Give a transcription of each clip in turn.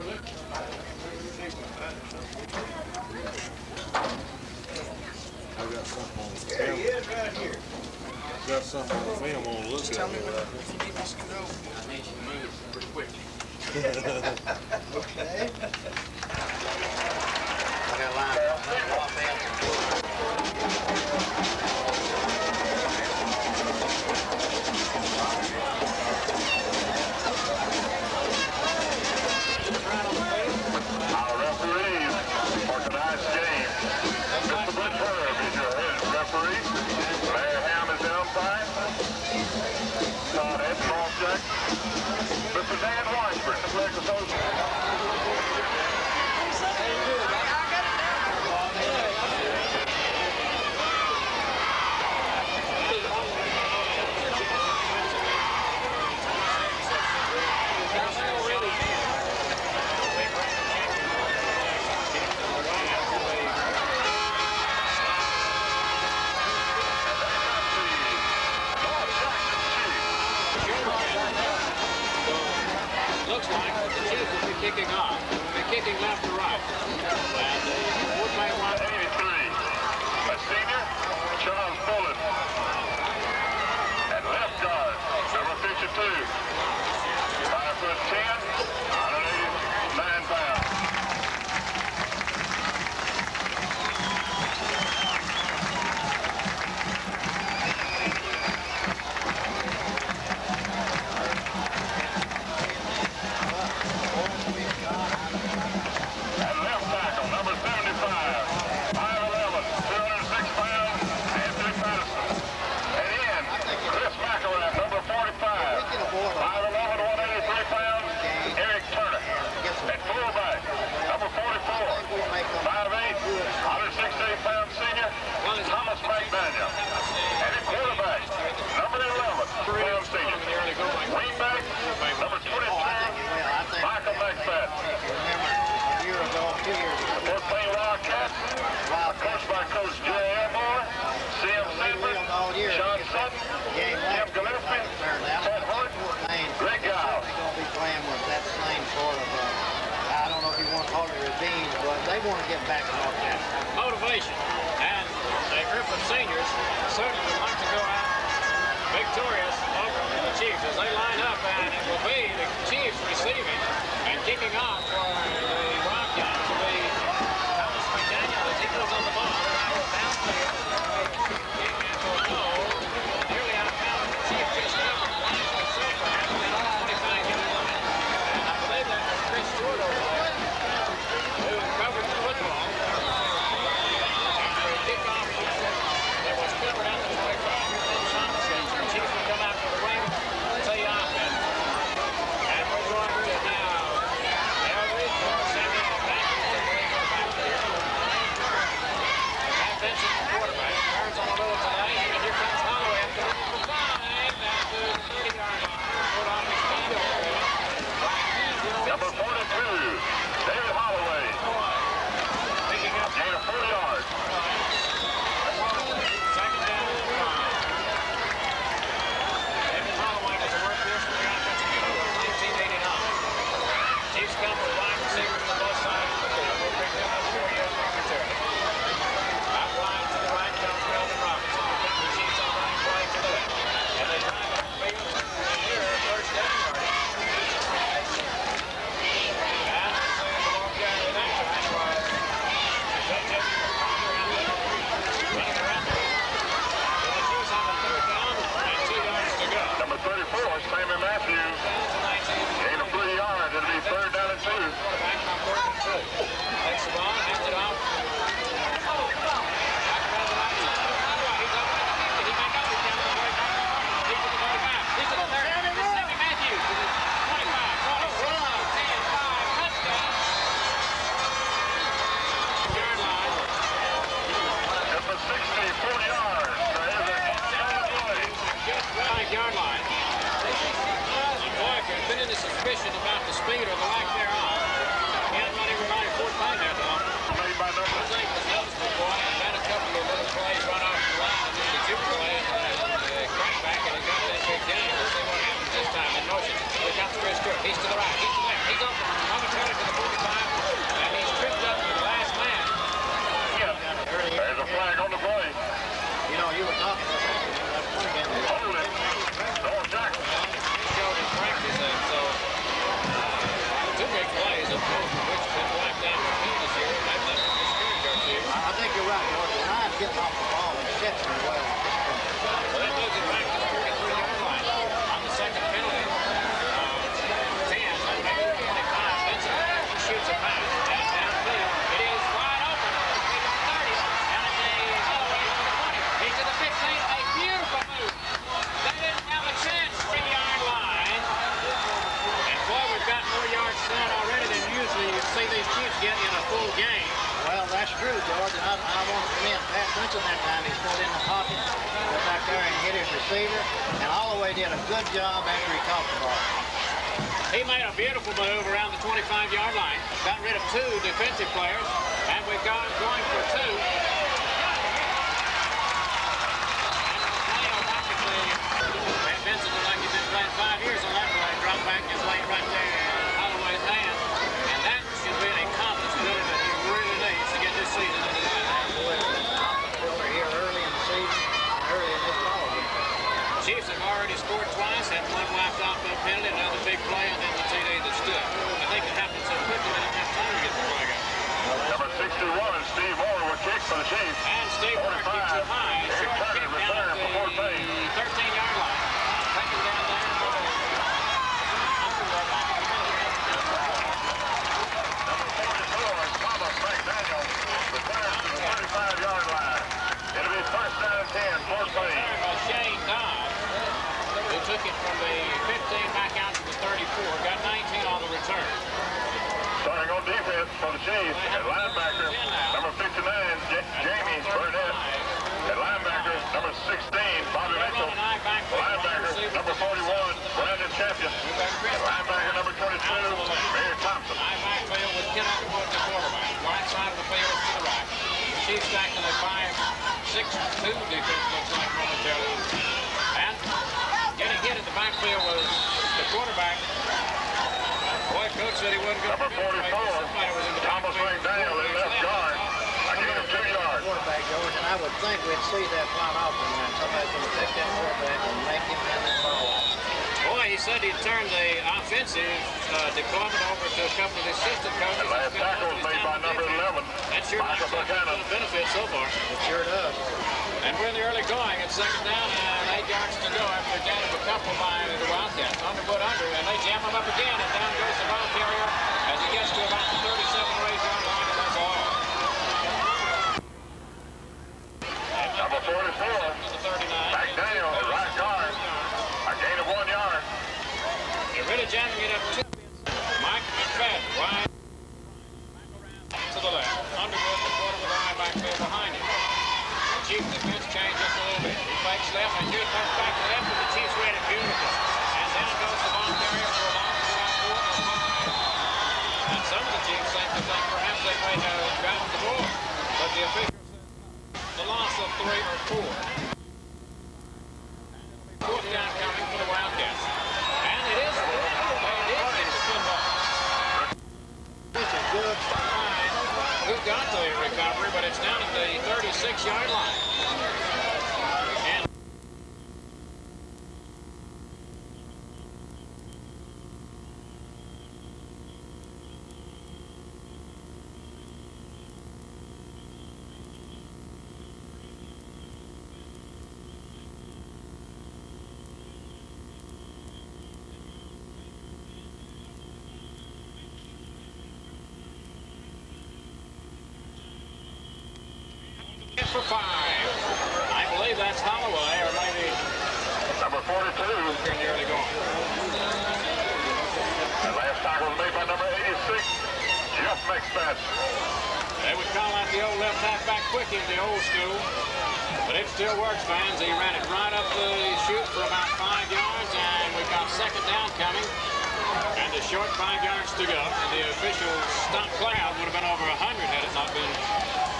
I got something on the film. There he is right here. Got something on the film on the look at. Tell me when you need me to scoot over. I need you to move pretty quickly. Okay. I got a line. Our referees for tonight's game. Mr. Butch Herb is your head referee. Mayor Ham is the umpire. Todd Ed, ball check. Mr. Dan Washburn, the flag associate. Looks like the Chiefs will be kicking off. They're kicking left to right. And the wood may want 83. A senior, Charles Bullen. And left guard, number 52. 5'10", 189 pounds. They want to get back to North Carolina. Motivation. And a group of seniors certainly would like to go out victorious over the Chiefs as they line up, and it will be the Chiefs receiving and kicking off for the Wildcats will be Thomas McDaniel as he goes on the ball. Downfield. And will go nearly out of bounds. The Chiefs just now wisely so perhaps at the 25-yard line. And I believe that was Chris Stewart over there who covered the football. After a kickoff, it was covered out to the 25. The Chiefs will come out for the wing, tee off, and we're going to now. Ellery, Samuel back to the back there. Matt Benson, the quarterback, turns on the middle today, and here comes Holloway after the 5, down to the 30-yard line. Put on his feet over there. Number 42, David Holloway. Picking up Gain of 4 yards. second down and 5. David Holloway was a workhorse for the offensive field in 1989. Chiefs come with wide receivers on both sides of the field. We'll pick them up 4 years momentarily. Out wide to the right comes Melvin Robinson. The Chiefs on running play to the left. And they drive up the field and here first down yardage. And the ball carrier that time was J.J. Carter out there. Running around the field. And the Chiefs have a third down and 2 yards to go. Number 34, Sammy Matthews. Gain of 3 yards. It'll be third down and 2. Quarterback from Gordon True. Takes the ball, hands it off. Back around the right. He's up to the 50. He may go. He's down to the 45. He's to the 45. He's to the 30. It's Sammy Matthews to the 25, 26, 10, 5, touchdown. Yard line. It's a 60, 40 yards. There is a play. Just 5-yard line. And boy, if there's been any suspicion about the speed or the lack thereof, he hadn't run everybody 4 times there, Tom. through, George, and I want to commend Pat Benson that time. He stood in the pocket, got back there and hit his receiver, and Holloway did a good job after he caught the ball. He made a beautiful move around the 25-yard line, got rid of 2 defensive players, and we've got going for 2. And Benson looked like he's been playing 5 years on that play. Drop back just laid right there in Holloway's hand. And that should be a confidence builder that he really needs to get this season into the line. Builder here early in the season, early in this ball game. Chiefs have already scored twice, had 1 whacked off the penalty, another big play, and then the TD that stood. I think it happened so quickly they didn't have time to get the flag out. Number 61, Steve Moore will kick for the Chiefs. And Steve Moore kicked too high. Short kick down at the 13-yard line. Taken down there. Number 44, Thomas McDaniel, returns to the 35-yard line. It'll be first down and 10 for Payne. Shane Dodd, who took it from the 15 back out to the 34, got 19 on the return. Starting on defense for the Chiefs at linebacker, number 59, Jamie Burnett. At linebacker, number 16, Bobby Mitchell. Linebacker, number 41, Brandon Champion. At linebacker, number 22, Mayor Thompson. High backfield with Ken Underwood, the quarterback. Right side of the field to the right. The Chiefs back in a 5-6-2 defense, looks like momentarily. And getting hit at the backfield was the quarterback. Boy, coach said he wasn't going to Number 44, Thomas McDaniel in left guard. I gave him 2 yards. Quarterback, George, and I would think we'd see that quite often when somebody's going to take that quarterback and make him hand that ball off. Boy, he said he'd turn the offensive deployment over to a couple of the assistant coaches. The last tackle was made by number 11, That sure looks like it's going to benefit so far. It sure does. And we're in the early going. It's second down and 8 yards to go after a gain of a couple by the Wildcats. Underwood under, and they jam him up again, and down goes the ball carrier as he gets to about the 37 or 8-yard line, and that's all. number 44, To the 39. McDaniel at right guard. A gain of 1 yard. They're really jamming it up to Mike McFadden, wide to the left. Underwood, the quarter with the high backfield behind him. The Chiefs defense changes a little bit. He fakes left, and here's back to left, and the Chiefs read it beautiful. And down goes the ball carrier for about 4 or 5. And some of the Chiefs seem to think perhaps they may have gotten the ball. But the official said the loss of 3 or 4. Fourth down coming for the Wildcats. And it is the football. This is good. Who got the recovery, but it's down at the 36-yard line. And for 5. I believe that's Holloway, or maybe Number 42. in the early going. The last tackle was made by number 86, Jeff McFadden. They would call out the old left halfback quick in the old school, but it still works, fans. He ran it right up the chute for about 5 yards, and we've got second down coming, and a short 5 yards to go. And the official stop cloud would have been over 100 had it not been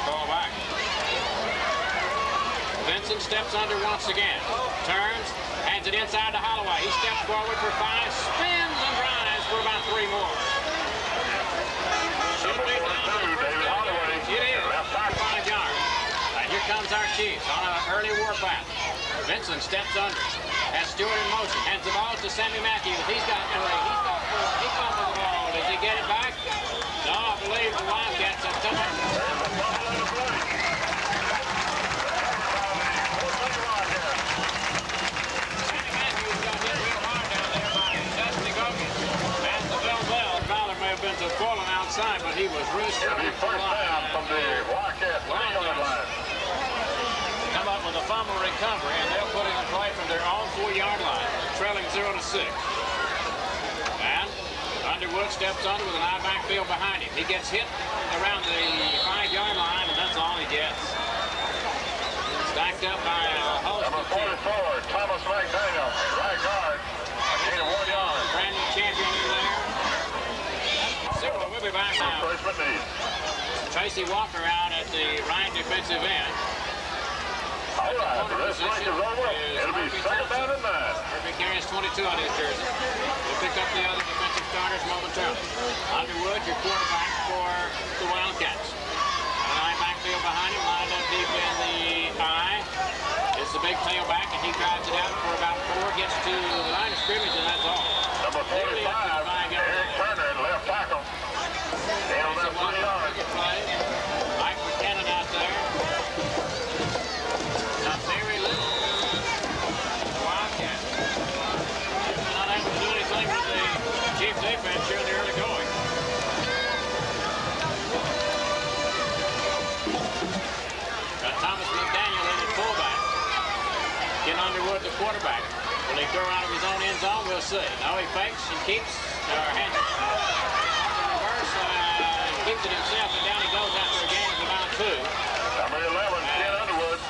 called back. Benson steps under once again, turns, hands it inside to Holloway. He steps forward for 5, spins and drives for about 3 more. Should be down to the first down. It is, 5 yards. And here comes our Chiefs on an early warpath. Benson steps under, has Stewart in motion, hands the ball to Sammy Matthews. He's got 3, he's got 4, he fumbles the ball. Does he get it back? No, I believe the Wildcats have done it. To falling outside, but he was really strong. First down from the Wildcat 3-yard line. Come up with a fumble recovery, and they'll put it in play from their own 4-yard line, trailing 0-6. And Wood steps under with an eye backfield behind him. He gets hit around the 5-yard line, and that's all he gets. Stacked up by a host Number of teams. 44, Thomas McDaniel, right guard. Gain of 1 yard. Brand new champion in there. Super, we'll be back now. Freshman needs. Tracy Walker out at the right defensive end. All right, the rest break is over. It'll be second down and 9. Murphy carries 22 on his jersey. We'll pick up the other defensive starters momentarily. Underwood, your quarterback for the Wildcats. An eye backfield behind him, lined up deep in the eye. It's the big tailback, and he drives it out for about 4, gets to the line of scrimmage, and that's all. Number 45, Eric Turner, left tackle. Gain of about 3 yards. Mike McKinnon out there. Not very little. The Wildcats. They're not able to do anything with the Chiefs defense here in the early going. Got Thomas McDaniel in at fullback. Ken Underwood, the quarterback. Will he throw out of his own end zone? We'll see. No, he fakes and keeps hands. Reverse, keeps it himself, and down he goes after a gain of about 2. Number 11, Ken Underwood.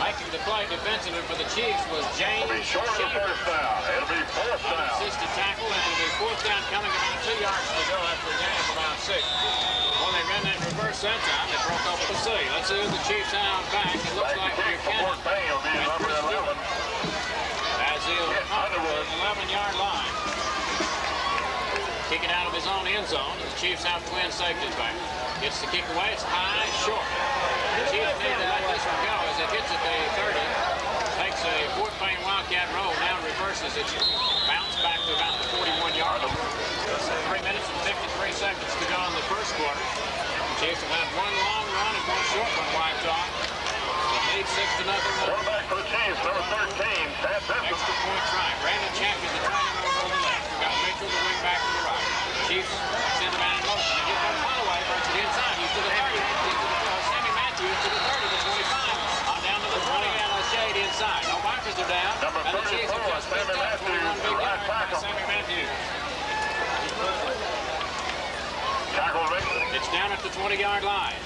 Making the play defensively for the Chiefs was James It'll be short of the first down. It'll be fourth down. Unassisted tackle, and it'll be 4th down coming about 2 yards to go after a gain of about 6. When they ran that reverse that time, they broke open the C. Let's see who the Chiefs have back. It looks like Buchanan. Payne will be number 11. As he'll come to the 11-yard line. Kick it out of his own end zone. The Chiefs have twin safeties back. Gets the kick away. It's high, short. The Chiefs need to let this one go as it hits at the 30. Takes a Fort Payne Wildcat roll. Now reverses it. Bounce back to about the 41-yard line. 3 minutes and 53 seconds to go in the first quarter. The Chiefs have had 1 long run and 1 short one wiped off. They lead 6-0. Quarterback for the Chiefs, number 13, Pat Benson. Extra point try. Brandon Champion, the tight end over on the left. We've got Mitchell, the wing back to the right. Chiefs send the man in motion. And here comes Holloway, burns it inside. He's to the 30. He's to the Sammy Matthews to the 30, the 25. On down to the 20 and a shade inside. No markers are down. Number and the Chiefs have 34, just Sammy picked up Matthews, 1 big right yard by tackle. Sammy Matthews. Tackle Nixon. It's down at the 20-yard line.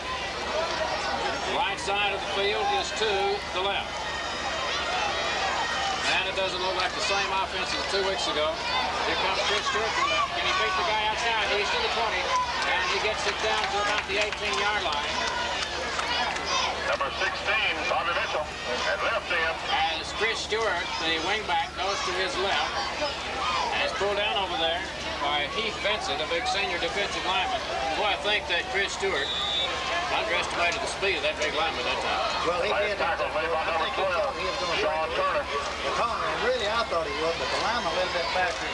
Right side of the field is to the left. And it doesn't look like the same offense as 2 weeks ago. Here comes Chris Stewart from left. Can he beat the guy outside? He's to the 20. And he gets it down to about the 18-yard line. Number 16, Bobby Mitchell, at left end. As Chris Stewart, the wingback, goes to his left. And it's pulled down over there by Heath Vincent, a big senior defensive lineman. Boy, I think that Chris Stewart underestimated the speed of that big lineman that time. Well, he Last did. tackle made by number 12, He was going to Sean Turner. and really, I thought he would, but the lineman a little bit faster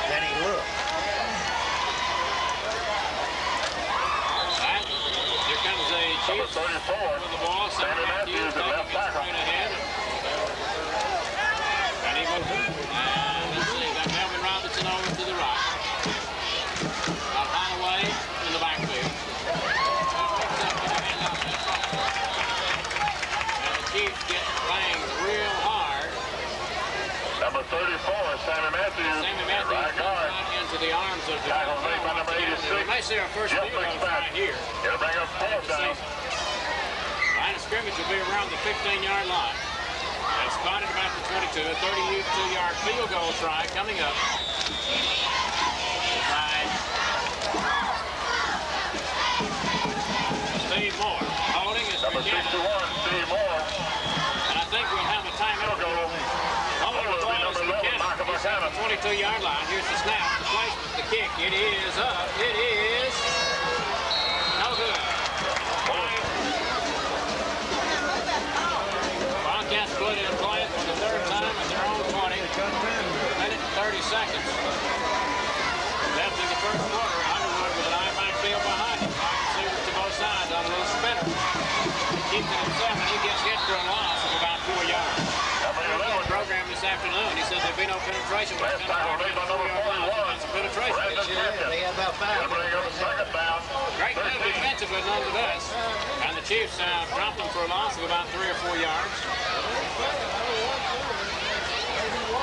than he looked. And here comes the Number Chiefs 34, with the ball. Sammy Matthews, at left tackle. Straight ahead. And he moves. And let's see, got Melvin Robinson over to the right. Got Holloway in the backfield. And the Chiefs get banged real hard. Number 34, Sammy Matthews, Sammy at Matthews right guard. right into the arms of the Tackle made by number 86. We may see our first Jeff field goal McSpadden. right here. It'll bring up fourth down. Line of scrimmage will be around the 15-yard line. And spotted about the 22. A 32-yard field goal try coming up. By Steve Moore. Holding is Number 61, Steve Moore. And I think we'll have a timeout. Field goal. Holding the ball is Buchanan. He's at the 22-yard line. Here's the snap, the placement, the kick. It is up. It is no good. Wildcats put in play for the 3rd time at their own 20. Minute and 30 seconds. Left in the first quarter. Underwood with an eye backfield behind him. Wide receivers to both sides on a little spinner. He keeps it himself and he gets hit for a loss of about 4 yards. Number 11, Program this afternoon. He said there'd be no penetration. last tackle made by number 41, That's a penetration. Brandon Champion. They had about 5. It'll bring up second down. Great move 13. defensively nonetheless. And the Chiefs dropped them for a loss of about 3 or 4 yards.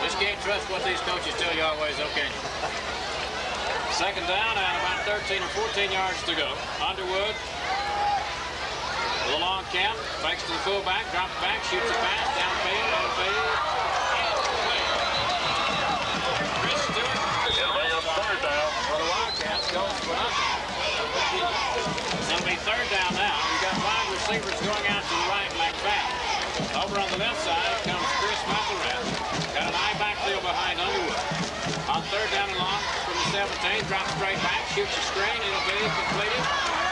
Just can't trust what these coaches tell you always, okay? Second down and about 13 or 14 yards to go. Underwood with a long count, fakes to the fullback, drops back, shoots a pass, downfield, downfield. Chris Stewart third down for the Wildcats goes for nothing. It'll be third down now. We've got wide receivers going out to the right like that. Over on the left side comes Chris McElrath. Got an eye backfield behind Underwood. On third down and long from the 17, drops straight back, shoots a screen, it'll be completed.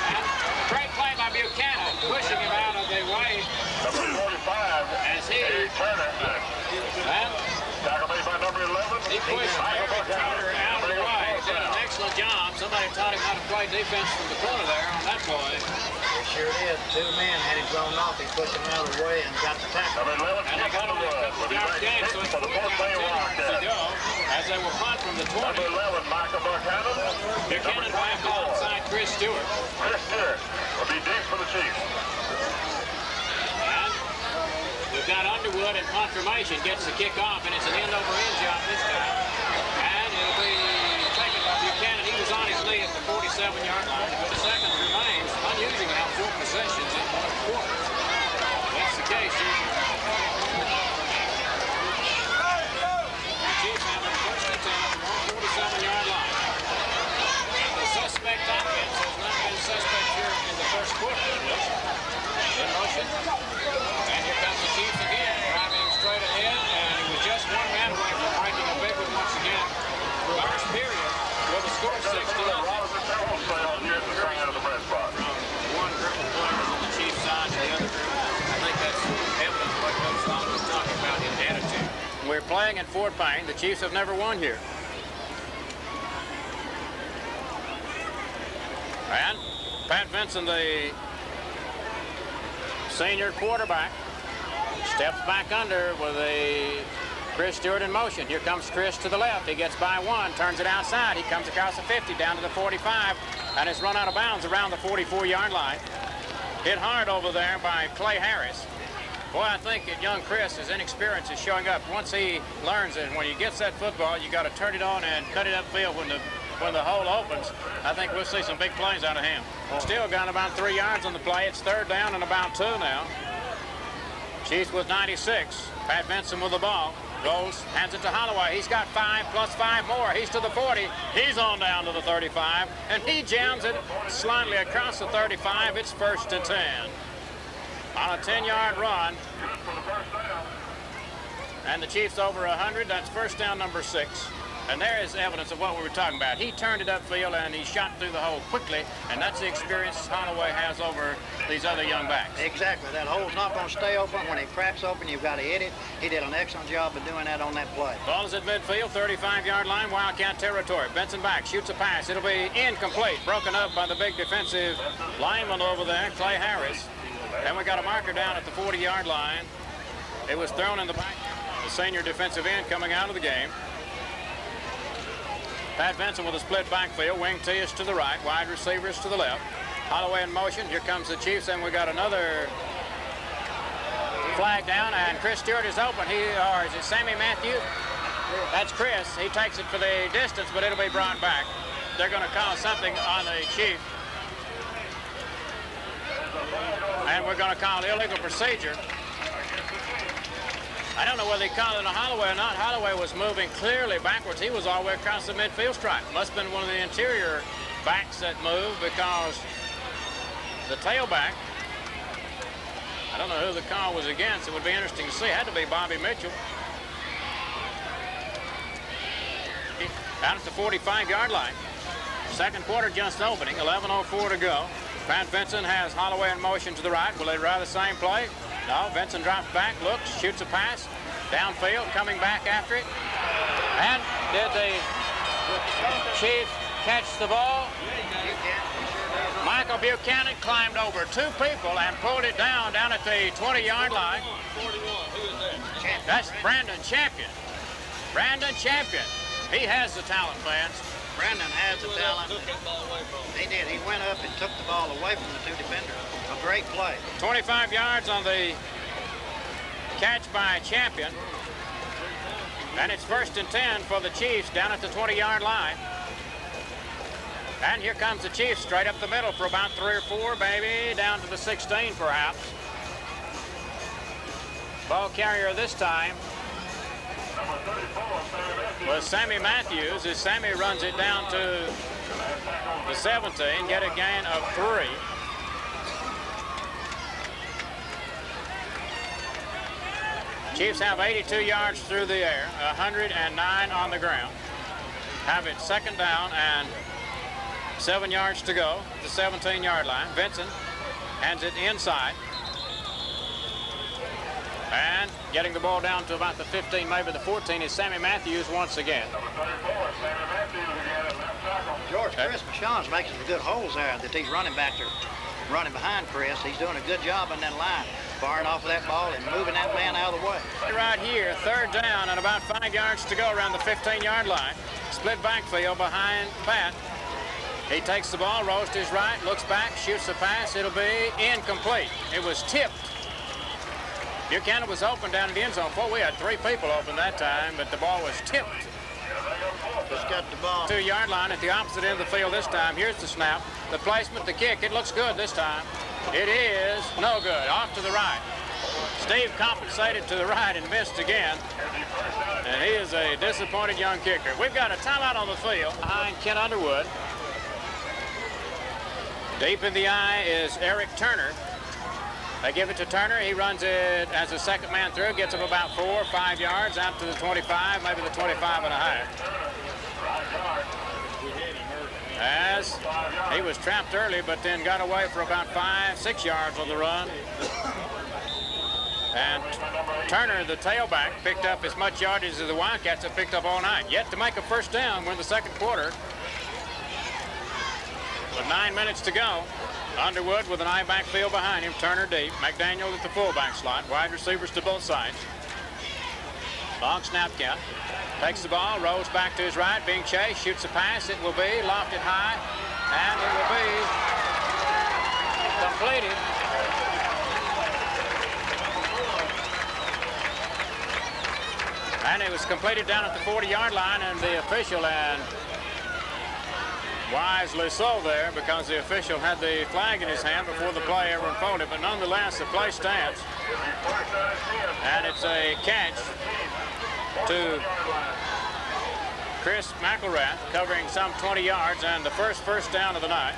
And a great play by Buchanan, pushing him out of the way. Number 45 as he Turner. And tackle made by number 11. He pushed Barry Turner out of the way. Did an excellent job. Somebody taught him how to play defense from the corner there on that play. He sure did. Two men had him thrown off. He pushed him out of the way and got the tackle. Number 11, And they got him will be back game, so it's for the fourth play to go as they will punt from the 20. Number 11, Michael Buchanan. Buchanan back alongside Chris Stewart. Chris Stewart will be deep for the Chiefs. And we've got Underwood in confirmation, gets the kick off, and it's an end-over-end job this time. And it'll be taken by Buchanan. He was on his knee at the 47-yard line. But the seconds remains. Unusual to have 4 possessions in 1 quarter. That's the case here. The Chiefs have a first and 10 at the 147-yard line. The suspect offense has not been suspect here in the first quarter, at least. In motion. And here comes the Chiefs again, driving straight ahead, and he was just one man away from breaking a big one once again. First period with a score 6-0. From one group of players on the Chiefs side to the other group. I think that's evidence of what Coach Long was talking about in attitude. We're playing in Fort Payne. The Chiefs have never won here. And Pat Vincent, the senior quarterback, steps back under with a Chris Stewart in motion. Here comes Chris to the left. He gets by 1, turns it outside. He comes across the 50, down to the 45, and is run out of bounds around the 44-yard line. Hit hard over there by Clay Harris. Boy, I think that young Chris, his inexperience is showing up. Once he learns that when he gets that football, you got to turn it on and cut it upfield when the hole opens. I think we'll see some big plays out of him. Still got about 3 yards on the play. It's third down and about 2 now. Chiefs with 96. Pat Vincent with the ball. Goes, hands it to Holloway. He's got 5 plus 5 more. He's to the 40. He's on down to the 35. And he jams it slightly across the 35. It's first and 10. On a 10-yard run. And the Chiefs over 100. That's first down number 6. And there is evidence of what we were talking about. He turned it upfield and he shot through the hole quickly, and that's the experience Holloway has over these other young backs. Exactly. That hole's not going to stay open. When it cracks open, you've got to hit it. He did an excellent job of doing that on that play. Ball is at midfield, 35-yard line, Wildcat territory. Benson back, shoots a pass. It'll be incomplete, broken up by the big defensive lineman over there, Clay Harris. Then we got a marker down at the 40-yard line. It was thrown in the back. The senior defensive end coming out of the game. Pat Vincent with a split backfield. Wing T is to the right. Wide receivers to the left. Holloway in motion. Here comes the Chiefs, and we got another flag down, and Chris Stewart is open. Or is it Sammy Matthews? That's Chris. He takes it for the distance, but it'll be brought back. They're going to call something on the Chief. And we're going to call illegal procedure. I don't know whether he called it a Holloway or not. Holloway was moving clearly backwards. He was all the way across the midfield stripe. Must have been one of the interior backs that moved, because the tailback, I don't know who the call was against. It would be interesting to see. It had to be Bobby Mitchell. Down at the 45-yard line. Second quarter just opening. 11:04 to go. Pat Vincent has Holloway in motion to the right. Will they try the same play? No, Vincent drops back, looks, shoots a pass, downfield, coming back after it. And did the Chiefs catch the ball? Michael Buchanan climbed over 2 people and pulled it down at the 20-yard line. That's Brandon Champion. Brandon Champion. He has the talent, fans. Brandon has the talent. He did. He went up and took the ball away from the 2 defenders. A great play. 25 yards on the catch by Champion. And it's first and 10 for the Chiefs down at the 20-yard line. And here comes the Chiefs straight up the middle for about 3 or 4, maybe down to the 16 perhaps. Ball carrier this time was Sammy Matthews, as Sammy runs it down to the 17, get a gain of 3. Chiefs have 82 yards through the air, 109 on the ground. Have it second down and 7 yards to go at the 17-yard line. Vincent hands it inside. And getting the ball down to about the 15, maybe the 14, is Sammy Matthews once again. George, Chris Michon's making some good holes there that he's running back there, running behind Chris. He's doing a good job in that line, firing off of that ball and moving that man out of the way. Right here, third down and about 5 yards to go around the 15-yard line. Split backfield behind Pat. He takes the ball, rolls to his right, looks back, shoots the pass. It'll be incomplete. It was tipped. Buchanan was open down in the end zone. Boy, we had 3 people open that time, but the ball was tipped. Just got the ball. 2-yard line at the opposite end of the field this time. Here's the snap, the placement, the kick. It looks good this time. It is no good. Off to the right. Steve compensated to the right and missed again. And he is a disappointed young kicker. We've got a timeout on the field behind Ken Underwood. Deep in the eye is Eric Turner. They give it to Turner. He runs it as a second man through, gets him about 4 or 5 yards out to the 25, maybe the 25 and a half. As he was trapped early, but then got away for about 5, 6 yards on the run. And Turner, the tailback, picked up as much yardage as the Wildcats have picked up all night. Yet to make a first down, we're in the second quarter. With 9 minutes to go. Underwood with an eye backfield behind him. Turner deep. McDaniel at the fullback slot. Wide receivers to both sides. Long snap count. Takes the ball, rolls back to his right, being chased, shoots a pass. It will be lofted high, and it will be completed. And it was completed down at the 40-yard line, and the official, and wisely so there, because the official had the flag in his hand before the play ever unfolded. But nonetheless, the play stands. And it's a catch to Chris McElrath, covering some 20 yards, and the first down of the night.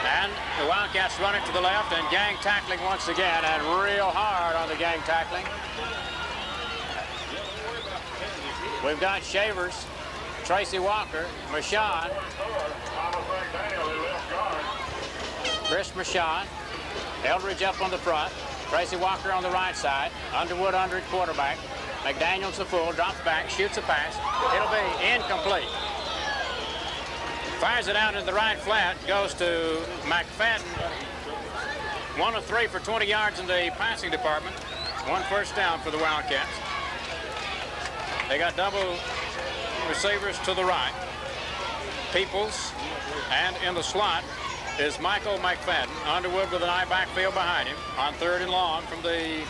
And the Wildcats run it to the left, and gang tackling once again, and real hard on the gang tackling. We've got Shavers, Tracy Walker, Michon, Chris Michon, Eldridge up on the front, Tracy Walker on the right side, Underwood under at quarterback, McDaniel's the full, drops back, shoots a pass. It'll be incomplete. Fires it out in the right flat, goes to McFadden. 1 of 3 for 20 yards in the passing department. 1 first down for the Wildcats. They got double receivers to the right. Peoples, and in the slot is Michael McFadden. Underwood with an eye backfield behind him on 3rd and long from the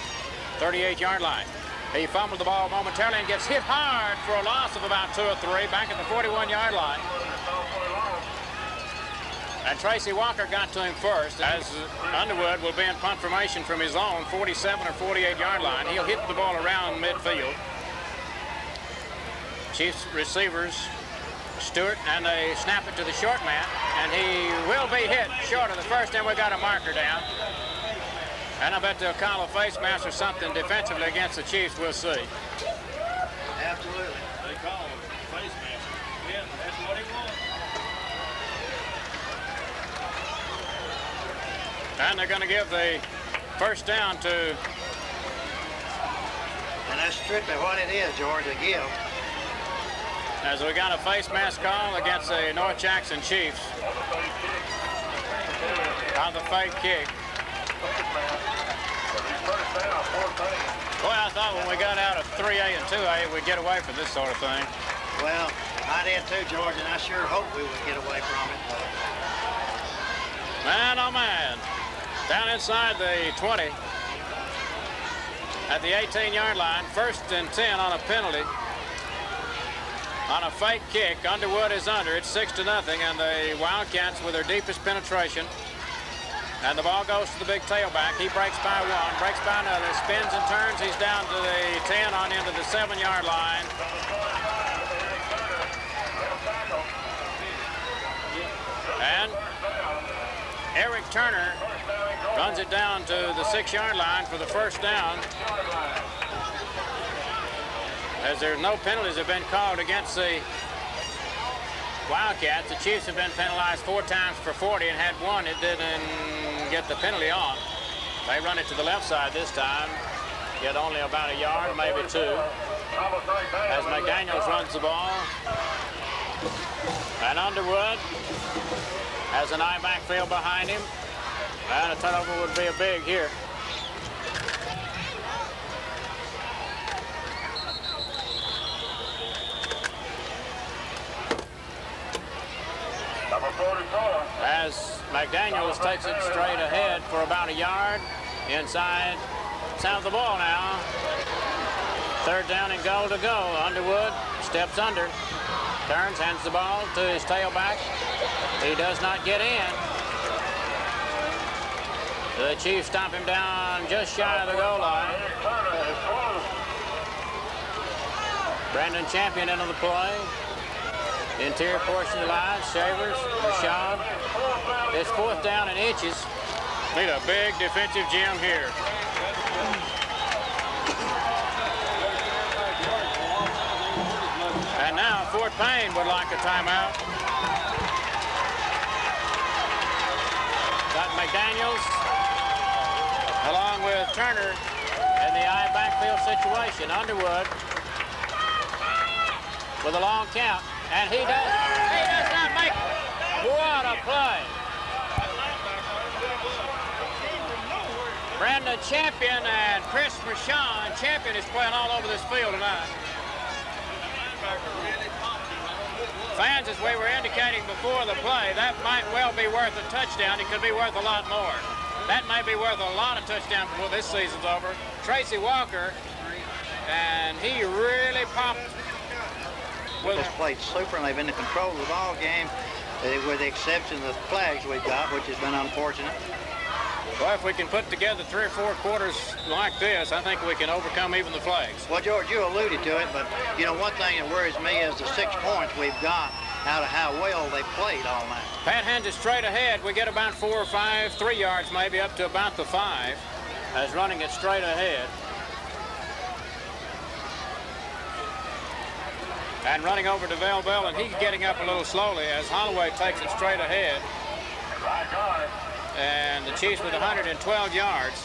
38-yard line. He fumbled the ball momentarily and gets hit hard for a loss of about 2 or 3 back at the 41-yard line. And Tracy Walker got to him first, as Underwood will be in punt formation from his own 47 or 48-yard line. He'll hit the ball around midfield. Chiefs receivers, Stewart, and they snap it to the short man, and he will be hit short of the first, and we got a marker down. And I bet they'll call a face mask or something defensively against the Chiefs. We'll see. Absolutely. They call him face mask. Yeah, that's what he wants. And they're going to give the first down to... And that's strictly what it is, George, a give. As we got a face mask call against the North Jackson Chiefs on the fake kick. Boy, I thought when we got out of 3A and 2A, we'd get away from this sort of thing. Well, I did too, George, and I sure hope we would get away from it. Man, oh man. Down inside the 20 at the 18-yard line. 1st and 10 on a penalty on a fake kick. Underwood is under. It's 6-0, and the Wildcats with their deepest penetration. And the ball goes to the big tailback. He breaks by one, breaks by another, spins and turns. He's down to the 10 on into the 7-yard line. And Eric Turner runs it down to the 6-yard line for the first down. As there's no penalties have been called against the Wildcats. The Chiefs have been penalized 4 times for 40 and had one that didn't get the penalty on. They run it to the left side this time. Get only about a yard, maybe 2. As McDaniels runs the ball. And Underwood has an eye backfield behind him. And a turnover would be a big here. As McDaniels takes it straight ahead for about a yard. Inside, sounds the ball now. 3rd down and goal to go. Underwood steps under, turns, hands the ball to his tailback. He does not get in. The Chiefs stomp him down just shy of the goal line. Brandon Champion into the play. Interior portion of the line, Shavers, Rashawn. It's 4th down and inches. Need a big defensive gem here. And now Fort Payne would like a timeout. Got McDaniels along with Turner in the eye backfield situation. Underwood with a long count. And he does not make it. What a play. Brandon Champion and Chris Rashawn. Champion is playing all over this field tonight. Fans, as we were indicating before the play, that might well be worth a touchdown. It could be worth a lot more. That may be worth a lot of touchdowns before this season's over. Tracy Walker, and he really popped. Well, just played super, and they've been in control of the ball game, with the exception of the flags we've got, which has been unfortunate. Well, if we can put together 3 or 4 quarters like this, I think we can overcome even the flags. Well, George, you alluded to it, but, you know, one thing that worries me is the 6 points we've got out of how well they played all night. Pat hands it straight ahead. We get about 4 or 5, 3 yards maybe, up to about the 5, as running it straight ahead. And running over to Val Bell, and he's getting up a little slowly as Holloway takes it straight ahead. And the Chiefs with 112 yards.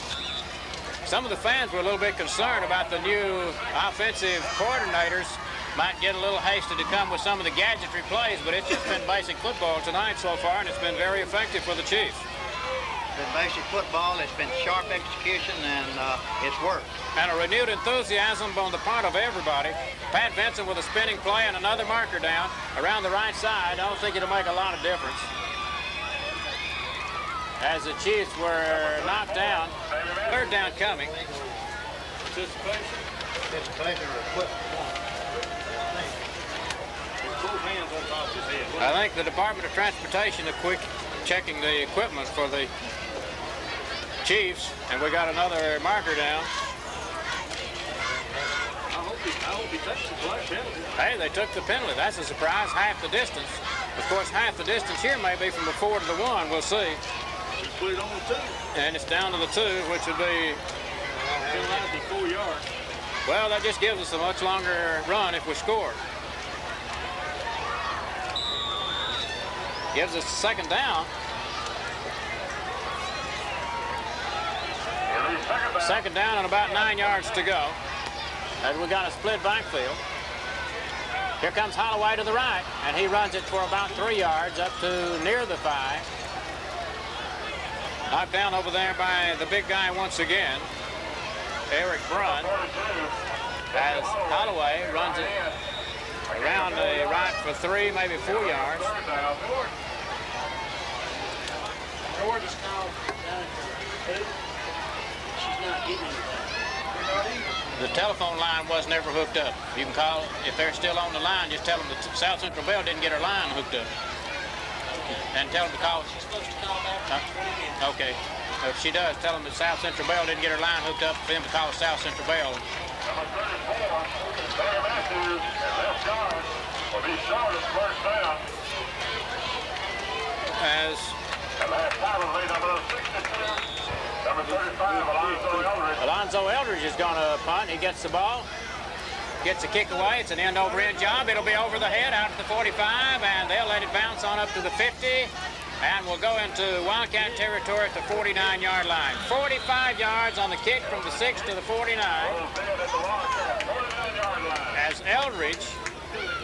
Some of the fans were a little bit concerned about the new offensive coordinators might get a little hasty to come with some of the gadgetry plays, but it's just been basic football tonight so far, and it's been very effective for the Chiefs. It's been basic football, it's been sharp execution, and it's worked. And a renewed enthusiasm on the part of everybody. Pat Vincent with a spinning play and another marker down around the right side. I don't think it'll make a lot of difference. As the Chiefs were knocked down, 3rd down coming. Anticipation. Anticipation or equipment. I think the Department of Transportation is quick checking the equipment for the Chiefs, and we got another marker down. I hope he takes the flag penalty. Hey, they took the penalty. That's a surprise. Half the distance. Of course, half the distance here may be from the 4 to the 1. We'll see. Just put it on the 2. And it's down to the 2, which would be 4 yards. Well, that just gives us a much longer run if we score. Gives us 2nd down. 2nd down and about 9 yards to go. As we got a split backfield. Here comes Holloway to the right, and he runs it for about 3 yards up to near the 5. Knocked down over there by the big guy once again, Eric Brunn, as Holloway runs it around the right for 3, maybe 4 yards. George is called down for 2. She's not getting it. The telephone line was never hooked up. You can call, if they're still on the line, just tell them the South Central Bell didn't get her line hooked up. And tell them to call. She's supposed to call back in 40 minutes. Okay. If she does, tell them that South Central Bell didn't get her line hooked up for them to call South Central Bell. Number 34, Barry Matthews, left guard, will be short at first down. As And last time will be number 62, number 35, Alonzo Eldridge. Alonzo Eldridge is going to punt. He gets the ball, gets a kick away. It's an end-over-end job. It'll be over the head out to the 45, and they'll let it bounce on up to the 50. And we'll go into Wildcat territory at the 49-yard line. 45 yards on the kick from the 6 to the 49. As Eldridge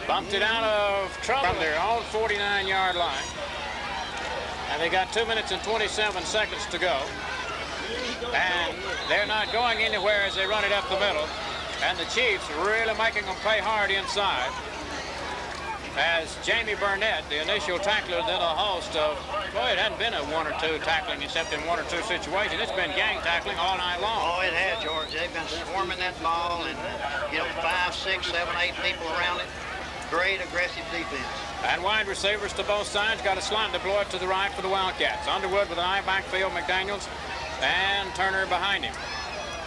bumped it out of trouble from their own 49-yard line. And they got 2 minutes and 27 seconds to go. And they're not going anywhere as they run it up the middle. And the Chiefs really making them play hard inside. As Jamie Burnett, the initial tackler, then a host of, boy, it hadn't been a 1 or 2 tackling except in 1 or 2 situations. It's been gang tackling all night long. Oh, it has, George. They've been swarming that ball and, 5, 6, 7, 8 people around it. Great aggressive defense. And wide receivers to both sides got a slot deploy to the right for the Wildcats. Underwood with an eye backfield, McDaniels, and Turner behind him.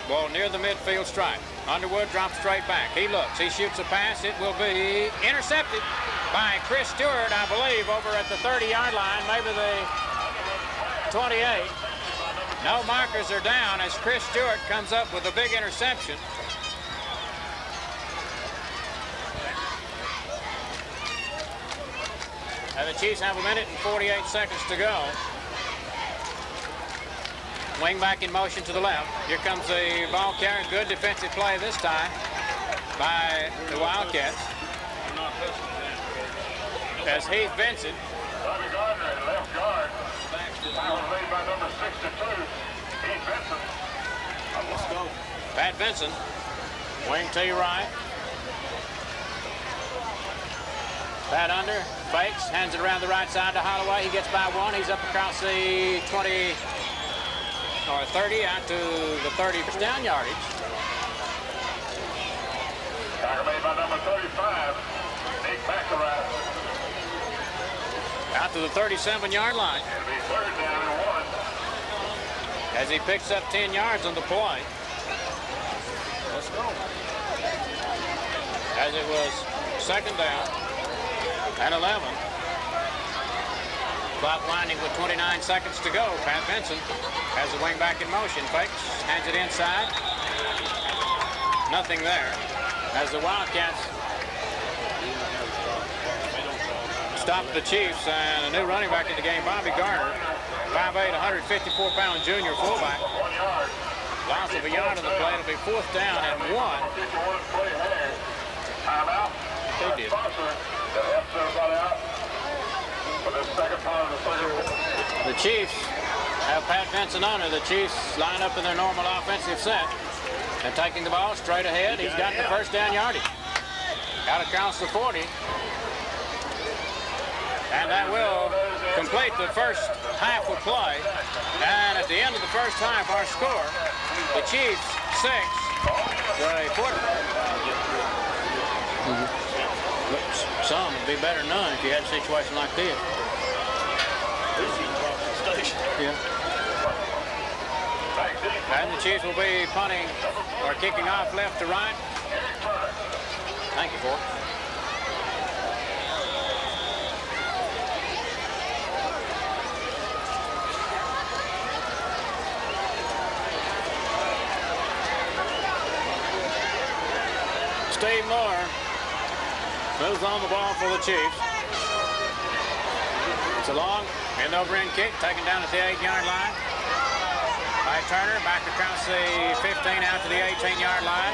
Ball near the midfield stripe. Underwood drops straight back. He looks. He shoots a pass. It will be intercepted by Chris Stewart, I believe, over at the 30-yard line, maybe the 28. No markers are down as Chris Stewart comes up with a big interception. And the Chiefs have 1 minute and 48 seconds to go. Wing back in motion to the left. Here comes the ball carrier. Good defensive play this time by the Wildcats. As Heath Vincent. Bobby Gardner at left guard. Power lead by number 62, Heath Vincent. Let's go. Pat Vincent. Wing to your right. Pat under. Fakes. Hands it around the right side to Holloway. He gets by 1. He's up across the 20 or 30 out to the 30 first down yardage. Tackle made by number 35, Nick Baccarat. Out to the 37-yard line. It'll be third down and 1. As he picks up 10 yards on the play. Let's go. As it was second down and 11. Clock winding with 29 seconds to go. Pat Vincent has the wing back in motion. Fakes, hands it inside. Nothing there. As the Wildcats stop the Chiefs, and a new running back in the game, Bobby Gardner, 5'8", 154-pound junior fullback. Loss of a yard on the play. It'll be 4th down and 1. Timeout. They did. The Chiefs have Pat Vincent under. The Chiefs line up in their normal offensive set. And taking the ball straight ahead, he's got the first down yardage. Out across the 40. And that will complete the first half of play. And at the end of the first half, our score, the Chiefs 6, the 40. Some would be better than none if you had a situation like this. Yeah. And the Chiefs will be punting or kicking off left to right. Thank you, Ford. Steve Moore moves on the ball for the Chiefs. It's a long end-over-end kick taken down at the 8-yard line by Turner, back across the 15 out to the 18-yard line.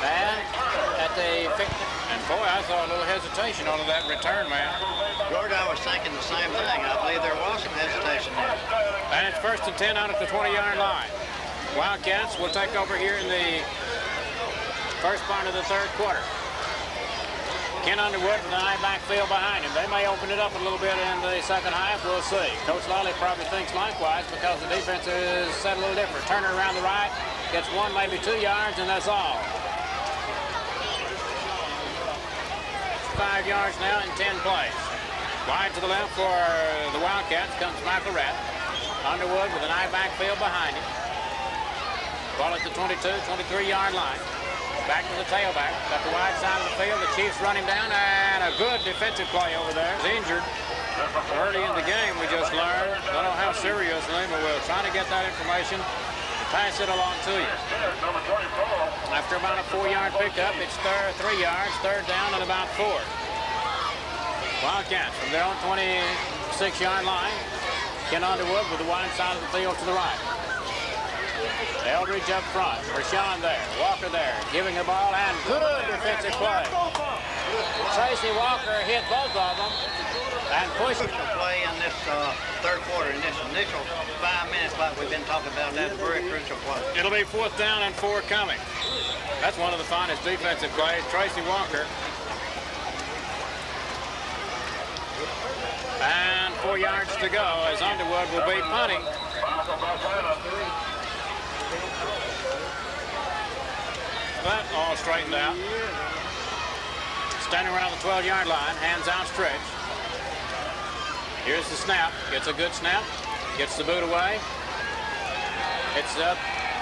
And at the 50, and boy, I saw a little hesitation on that return man. George, I was thinking the same thing. I believe there was some hesitation there. And it's 1st and 10 out at the 20-yard line. Wildcats will take over here in the first part of the third quarter. Ken Underwood with an eye backfield behind him. They may open it up a little bit in the second half. We'll see. Coach Lally probably thinks likewise because the defense is set a little different. Turner around the right, gets 1, maybe 2 yards, and that's all. 5 yards now in 10 plays. Wide to the left for the Wildcats comes Michael Rapp. Underwood with an eye backfield behind him. Ball at the 22, 23-yard line. Back to the tailback. Got the wide side of the field. The Chiefs run him down, and a good defensive play over there. He's injured early in the game, we just learned. Don't know how seriously, but we'll try to get that information and pass it along to you. After about a 4-yard pickup, it's 3 yards, third down and about 4. Wildcats from their own 26-yard line. Ken Underwood with the wide side of the field to the right. Eldridge up front. Rashawn there. Walker there. Giving the ball and good defensive play. Tracy Walker hit both of them and pushed. Play in this third quarter, in this initial 5 minutes like we've been talking about, that's a very crucial play. It'll be 4th down and 4 coming. That's one of the finest defensive plays. Tracy Walker. And 4 yards to go as Underwood will be punting. That all straightened out. Standing around the 12-yard line, hands outstretched. Here's the snap. Gets a good snap. Gets the boot away. It's a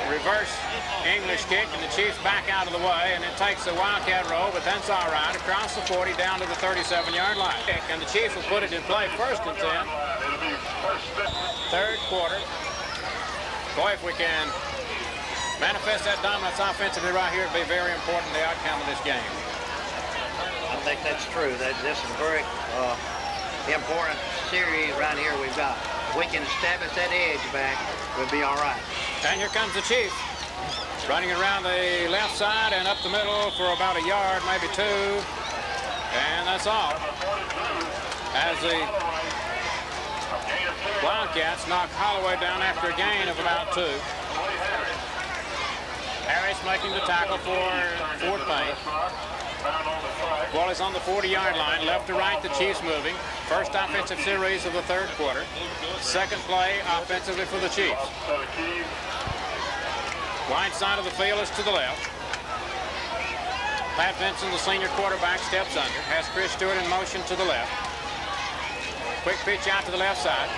reverse English kick, and the Chiefs back out of the way, and it takes a Wildcat roll, but that's all right. Across the 40 down to the 37-yard line. And the Chiefs will put it in play 1st and 10. Third quarter. Boy, if we can manifest that dominance offensively right here, it'd be very important the outcome of this game. I think that's true. This is a very important series right here we've got. If we can establish that edge back, we'll be all right. And here comes the Chiefs. Running around the left side and up the middle for about a yard, maybe 2. And that's all. As the Wildcats knock Holloway down after a gain of about 2. Harris making the tackle for Fort Payne. Ball is on the 40-yard line, left to right, the Chiefs moving. First offensive series of the third quarter. Second play offensively for the Chiefs. Wide side of the field is to the left. Pat Vinson, the senior quarterback, steps under. Has Chris Stewart in motion to the left. Quick pitch out to the left side.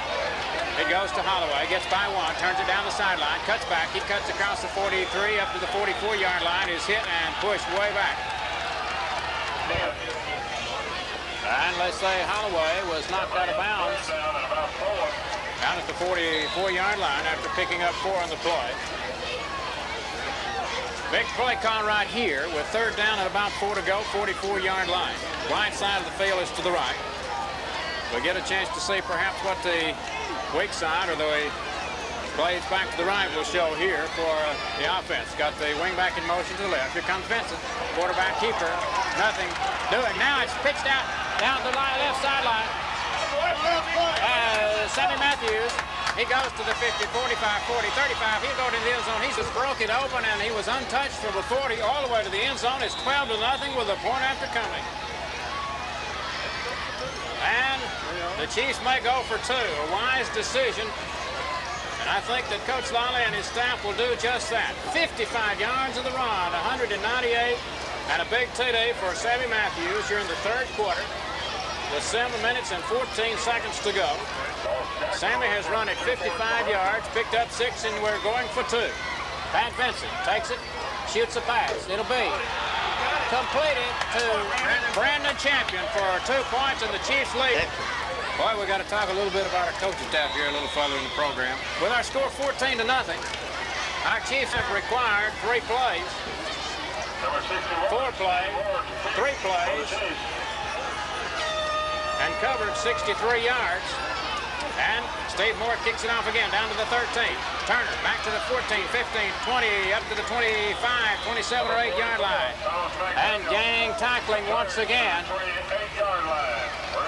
It goes to Holloway, gets by 1, turns it down the sideline, cuts back. He cuts across the 43 up to the 44-yard line, is hit and pushed way back. And let's say Holloway was knocked out of bounds down at the 44-yard line after picking up 4 on the play. Big play call right here with third down and about 4 to go, 44-yard line. Wide side of the field is to the right. We'll get a chance to see perhaps what the weak side or the plays back to the right will show here for the offense. Got the wing back in motion to the left. Here comes Vincent, quarterback keeper. Nothing doing. Now it's pitched out down the left sideline. Sammy Matthews, he goes to the 50, 45, 40, 35. He'll go to the end zone. He just broke it open, and he was untouched from the 40 all the way to the end zone. It's 12-0 with a point after coming. And the Chiefs may go for 2, a wise decision. And I think that Coach Lally and his staff will do just that. 55 yards of the run, 198, and a big TD for Sammy Matthews here in the third quarter with 7 minutes and 14 seconds to go. Sammy has run at 55 yards, picked up 6, and we're going for 2. Pat Vincent takes it, shoots a pass. It'll be completed to Brandon Champion for 2 points, and the Chiefs lead. Boy, we got to talk a little bit about our coaching staff here a little further in the program. With our score 14-0, our Chiefs have required 3 plays, 4 plays, 3 plays, and covered 63 yards. And Steve Moore kicks it off again down to the 13. Turner back to the 14, 15, 20, up to the 25, 27 or 8 yard line. And gang tackling once again.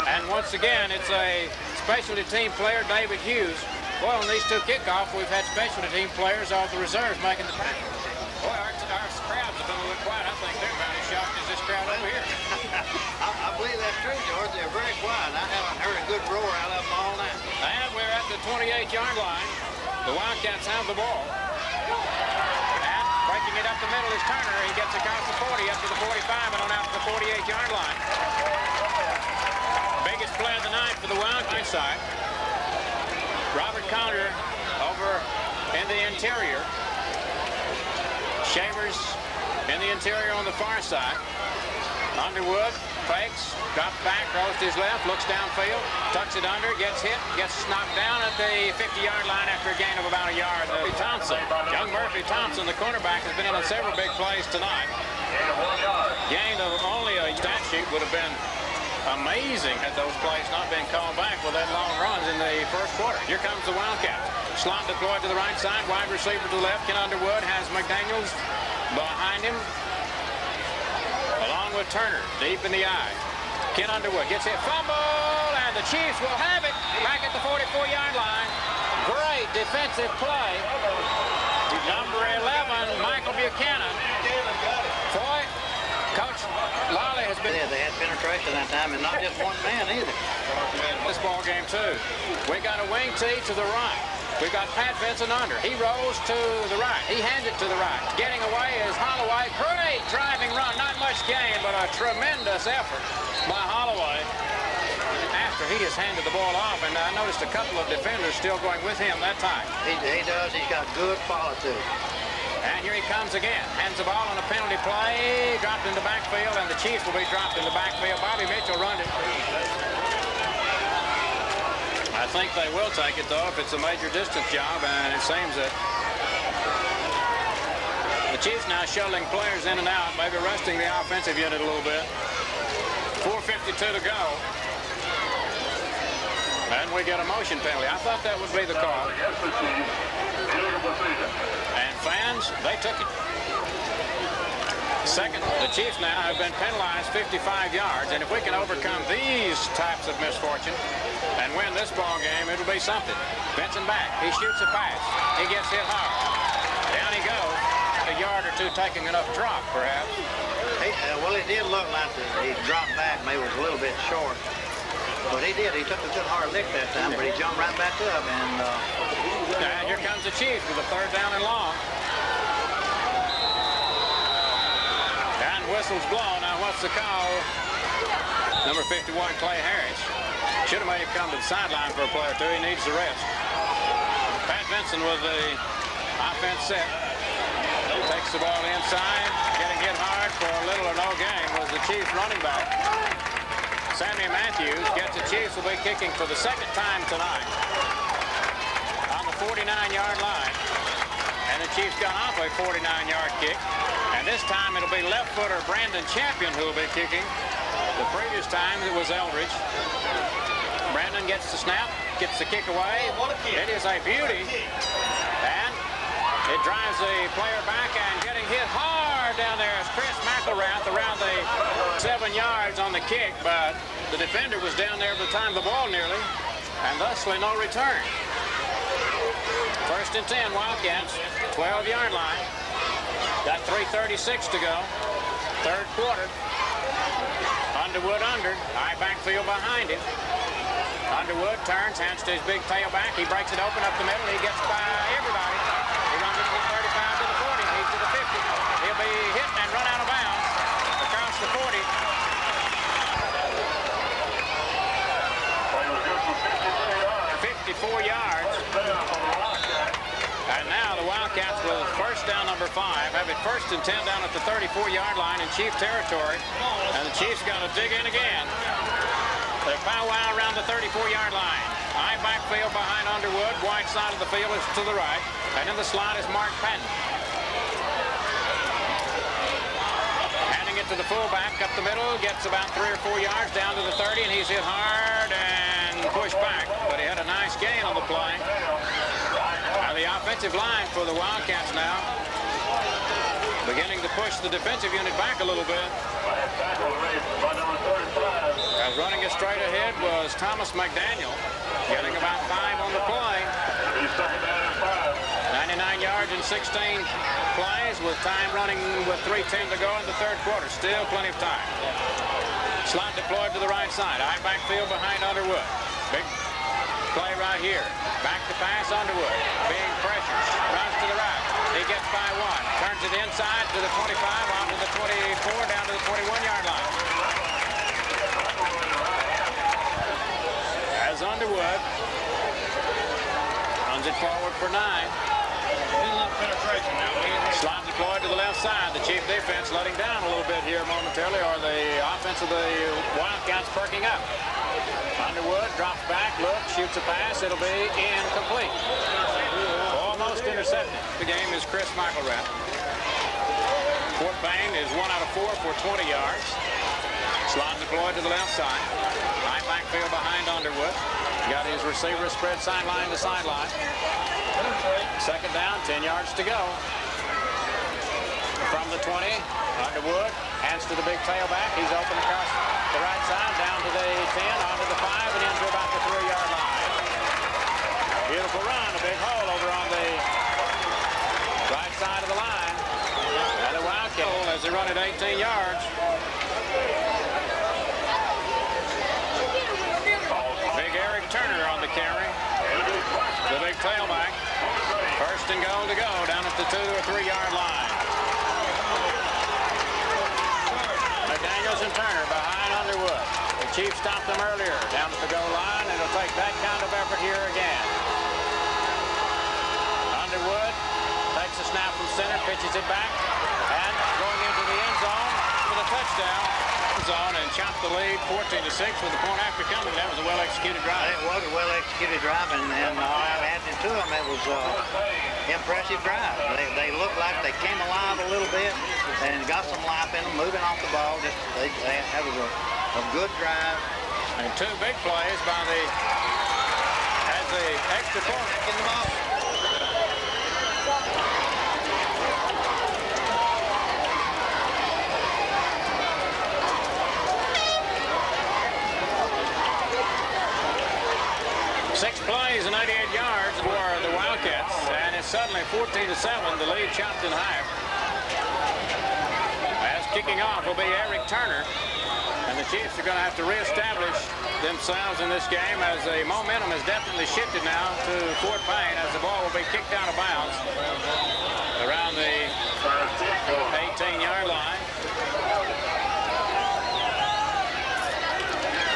And once again, it's a specialty team player, David Hughes. Boy, on these 2 kickoffs, we've had specialty team players off the reserves making the tackle. Boy, our crowd's have been a little quiet. I think they're about as shocked as this crowd over here. I believe that's true, George. They're very quiet. I haven't heard a good roar out of them all night. And we're at the 28-yard line. The Wildcats have the ball. And breaking it up the middle is Turner. He gets across the 40, up to the 45, and on out to the 48-yard line. Biggest play of the night for the Wildcat side. Robert Conner over in the interior. Shavers in the interior on the far side. Underwood fakes, drops back, rolls to his left, looks downfield, tucks it under, gets hit, gets knocked down at the 50-yard line after a gain of about a yard. Thompson, young Murphy Thompson, the cornerback, has been in several big plays tonight. Gain of only a stat sheet would have been amazing had those plays not been called back with that long runs in the first quarter. Here comes the Wildcats. Slot deployed to the right side, wide receiver to the left. Ken Underwood has McDaniels behind him, along with Turner, deep in the eye. Ken Underwood gets hit, fumble, and the Chiefs will have it back at the 44-yard line. Great defensive play. Number 11, Michael Buchanan. Boy, Coach Lolly has been... They had penetration that time, and not just one man either. This ball game, too. We got a wing tee to the right. We got Pat Vincent under. He rolls to the right. He hands it to the right. Getting away is Holloway. Great driving run. Not much gain, but a tremendous effort by Holloway after he just handed the ball off. And I noticed a couple of defenders still going with him that time. He does. He's got good follow-through. And here he comes again. Hands the ball on a penalty play. Dropped in the backfield, and the Chiefs will be dropped in the backfield. Bobby Mitchell run it. I think they will take it, though, if it's a major distance job, and it seems that the Chiefs now shuttling players in and out, maybe resting the offensive unit a little bit. 4:52 to go. And we get a motion penalty. I thought that would be the call. And fans, they took it. Second, the Chiefs now have been penalized 55 yards, and if we can overcome these types of misfortune and win this ball game, it'll be something. Benson back. He shoots a pass. He gets hit hard. Down he goes. A yard or two taking enough drop, perhaps. Well, it did look like he dropped back. Maybe it was a little bit short. But he did. He took a good hard lick that time, but he jumped right back up. And here comes the Chiefs with a third down and long. And whistle's blown. Now, what's the call? Number 51, Clay Harris. Should have made him come to the sideline for a play or two. He needs the rest. Pat Vincent with the offense set. He takes the ball inside. Getting hit hard for little or no gain was the Chiefs running back. Sammy Matthews gets the Chiefs will be kicking for the second time tonight on the 49-yard line. And the Chiefs got off a 49-yard kick. And this time it'll be left footer Brandon Champion who will be kicking. The previous time it was Eldridge. Brandon gets the snap, gets the kick away. It is a beauty. And it drives the player back, and getting hit hard down there is Chris McElrath around the 7 yards on the kick, but the defender was down there at the time of the ball nearly, and thusly no return. First and 10, Wildcats, 12-yard line. Got 3:36 to go, third quarter. Underwood under, high backfield behind him. Underwood turns, hands to his big tailback. He breaks it open up the middle. He gets by everybody. He runs it from the 35 to the 40. He's to the 50. He'll be hit and run out of bounds across the 40. 54 yards. And now the Wildcats with first down number 5 have it first and 10 down at the 34-yard line in Chief territory. And the Chiefs got to dig in again. They powwow around the 34-yard line. High backfield behind Underwood. Wide side of the field is to the right. And in the slot is Mark Patton. Handing it to the fullback up the middle. Gets about 3 or 4 yards down to the 30, and he's hit hard and pushed back. But he had a nice gain on the play. Now the offensive line for the Wildcats now beginning to push the defensive unit back a little bit. As running it straight ahead was Thomas McDaniel, getting about 5 on the play. 99 yards in 16 plays with time running with 3:10 to go in the third quarter. Still plenty of time. Slot deployed to the right side. High backfield behind Underwood. Big play right here. Back to pass Underwood. Being pressured. Runs to the right. He gets by one. Turns it inside to the 25, onto the 24, down to the 21-yard line. As Underwood runs it forward for 9. Slot deployed to the left side. The Chief defense letting down a little bit here momentarily, or the offense of the Wildcats perking up. Underwood drops back, looks, shoots a pass. It'll be incomplete. Almost intercepted. The game is Chris McElrath. Fort Payne is 1 out of 4 for 20 yards. Slot deployed to the left side. High backfield behind Underwood. Got his receiver spread sideline to sideline. Second down, 10 yards to go. From the 20, Underwood hands to the big tailback. He's open across the right side, down to the 10, onto the 5, and into about the 3-yard line. Beautiful run, a big hole over on the right side of the line. And the Wildcats as they run at 18 yards. Big Eric Turner on the carry. The big tailback. First and goal to go down at the 2 or 3-yard line. McDaniels and Turner behind Underwood. The Chiefs stopped them earlier down at the goal line, and it'll take that kind of effort here again. Underwood takes a snap from center, pitches it back, and going into the end zone for the touchdown. Zone and chopped the lead 14-6 with the point after coming. That was a well-executed drive. It was a well-executed drive, and adding to them, it was impressive drive. They looked like they came alive a little bit and got some life in them, moving off the ball. That was a good drive. And 2 big plays by the extra point in the ball. Six plays and 88 yards for the Wildcats, and it's suddenly 14-7. The lead chopped in half. As kicking off will be Eric Turner, and the Chiefs are going to have to reestablish themselves in this game as the momentum has definitely shifted now to Fort Payne as the ball will be kicked out of bounds around the 18-yard line.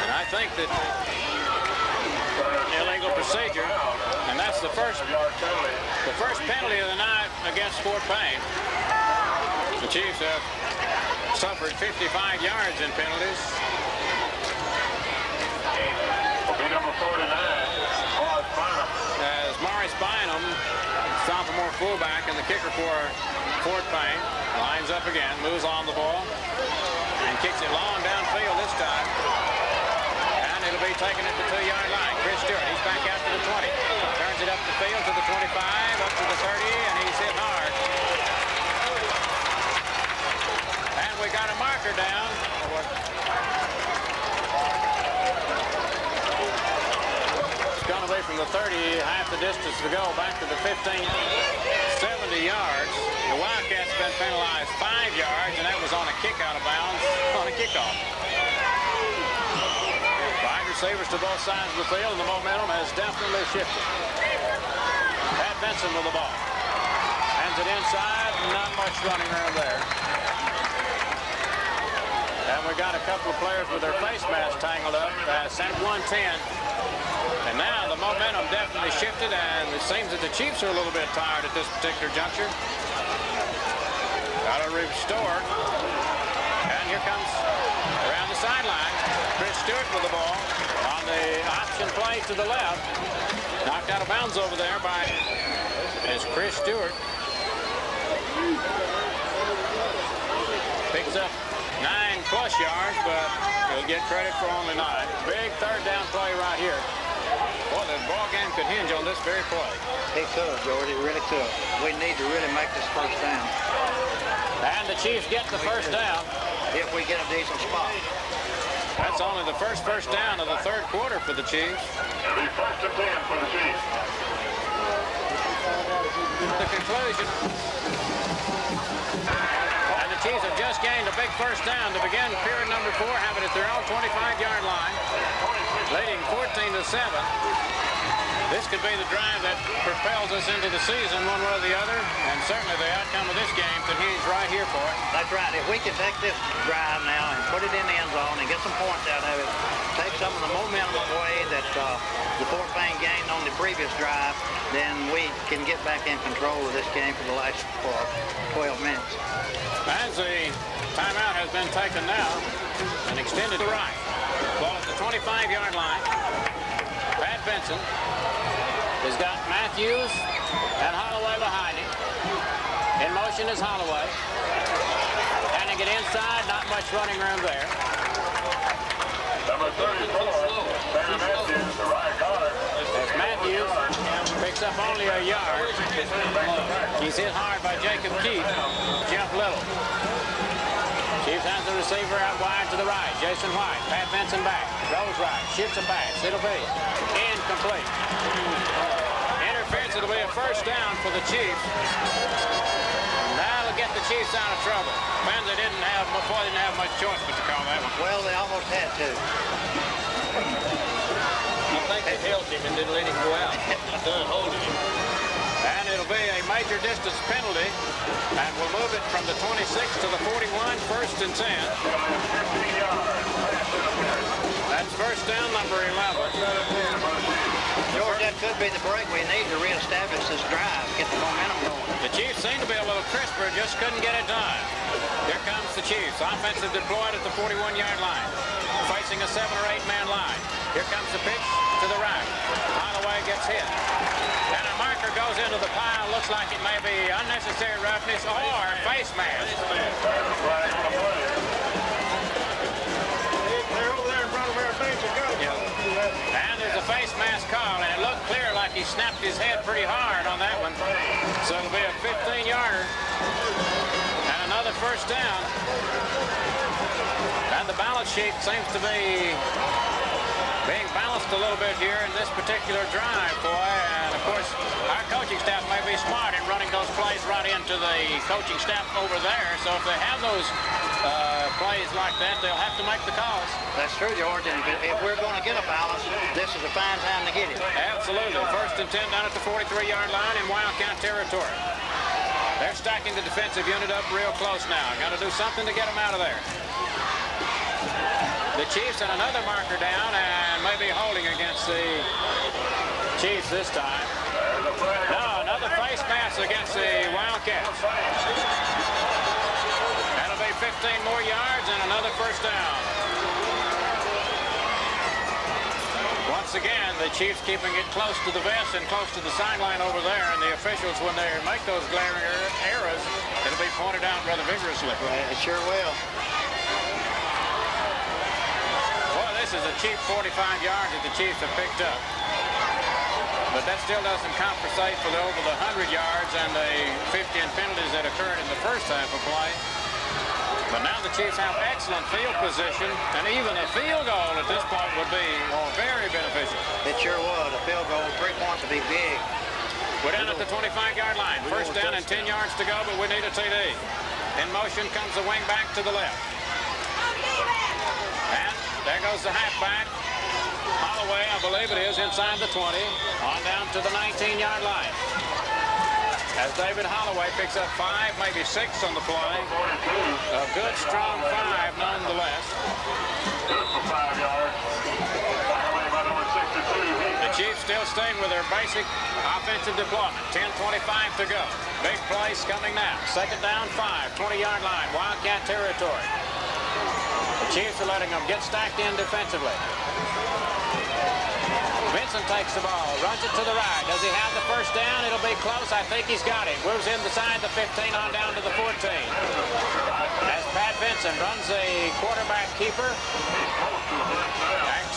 And I think that illegal procedure, and that's the first penalty of the night against Fort Payne. The Chiefs have suffered 55 yards in penalties. Number 49, As Maurice Bynum, sophomore fullback and the kicker for Fort Payne, lines up again, moves on the ball, and kicks it long downfield this time. It'll be taken at the 2-yard line. Chris Stewart, he's back out to the 20. Turns it up the field to the 25, up to the 30, and he's hit hard. And we got a marker down. It's going to be from the 30, half the distance to go, back to the 15, 70 yards. The Wildcats been penalized 5 yards, and that was on a kick out of bounds on a kickoff. Receivers to both sides of the field, and the momentum has definitely shifted. Pat Benson with the ball. Hands it inside, not much running around there. And we got a couple of players with their face masks tangled up. Sent 110. And now the momentum definitely shifted, and it seems that the Chiefs are a little bit tired at this particular juncture. Got to restore. And here comes around the sideline, Chris Stewart with the ball. On the option play to the left. Knocked out of bounds over there by Chris Stewart. Picks up 9+ yards, but he'll get credit for only 9. Big third down play right here. Boy, the ball game could hinge on this very play. It could, George. It really could. We need to really make this first down. And the Chiefs get the first down. If we get a decent spot. That's only the first down of the third quarter for the Chiefs. it'll be 1st and 10 for the Chiefs. The conclusion. And the Chiefs have just gained a big first down to begin period number 4, have it at their own 25-yard line, leading 14-7. This could be the drive that propels us into the season one way or the other, and certainly the outcome of this game could hinge right here for it. That's right. If we can take this drive now and put it in the end zone and get some points out of it, take some of the momentum away that the Fort Payne gained on the previous drive, then we can get back in control of this game for the last 12 minutes. As the timeout has been taken now and extended to right. Ball at the 25-yard line. Pat Benson has got Matthews and Holloway behind him. In motion is Holloway. Handing it inside, not much running room there. Number 34, Sam Matthews, the right guard. As Matthews picks up only a yard. He's hit hard by Jacob Keith. Jump little. Chiefs has the receiver out wide to the right. Jason White. Pat Benson back. Rolls right. Shifts a pass. It'll be incomplete. Interference. It'll be a first down for the Chiefs. That'll get the Chiefs out of trouble. Man, they didn't have much choice but to call that one. Well, they almost had to. I think they held him and didn't let him go out. Done holding him. And it'll be a major distance penalty, and we'll move it from the 26 to the 41, first and 10. That's first down, number 11. George, that could be the break we need to reestablish this drive, get the momentum going. The Chiefs seem to be a little crisper, just couldn't get it done. Here comes the Chiefs, offensive deployed at the 41-yard line, facing a 7 or 8 man line. Here comes the pitch to the right. Holloway gets hit. And a marker goes into the pile. Looks like it may be unnecessary roughness or face mask. They're over there in front of our bench. And there's a face mask call, and it looked clear like he snapped his head pretty hard on that one. So it'll be a 15-yarder. And another first down. And the balance sheet seems to be being balanced a little bit here in this particular drive, boy. And of course, our coaching staff may be smart in running those plays right into the coaching staff over there. So if they have those plays like that, they'll have to make the calls. That's true, George. And if we're going to get a balance, this is a fine time to get it. Absolutely. First and 10 down at the 43-yard line in Wildcat territory. They're stacking the defensive unit up real close now. Got to do something to get them out of there. The Chiefs and another marker down and maybe holding against the Chiefs this time. No, another face mask against the Wildcats. That'll be 15 more yards and another first down. Once again, the Chiefs keeping it close to the vest and close to the sideline over there, and the officials, when they make those glaring errors, it'll be pointed out rather vigorously. It sure will. This is a cheap 45 yards that the Chiefs have picked up. But that still doesn't compensate for the over the 100 yards and the 50 penalties that occurred in the first half of play. But now the Chiefs have excellent field position, and even a field goal at this point would be very beneficial. It sure would. A field goal, 3 points would be big. We're down at the 25-yard line. First down and 10 yards to go, but we need a TD. In motion comes the wing back to the left. And there goes the halfback. Holloway, I believe it is, inside the 20, on down to the 19-yard line. As David Holloway picks up 5, maybe 6 on the play. A good, strong 5 nonetheless. For 5 yards. By number 62. The Chiefs still staying with their basic offensive deployment. 10:25 to go. Big plays coming now. Second down, 5, 20-yard line, Wildcat territory. The Chiefs are letting them get stacked in defensively. Benson takes the ball, runs it to the right. Does he have the first down? It'll be close. I think he's got it. Moves inside the 15 on down to the 14. As Pat Benson runs a quarterback keeper,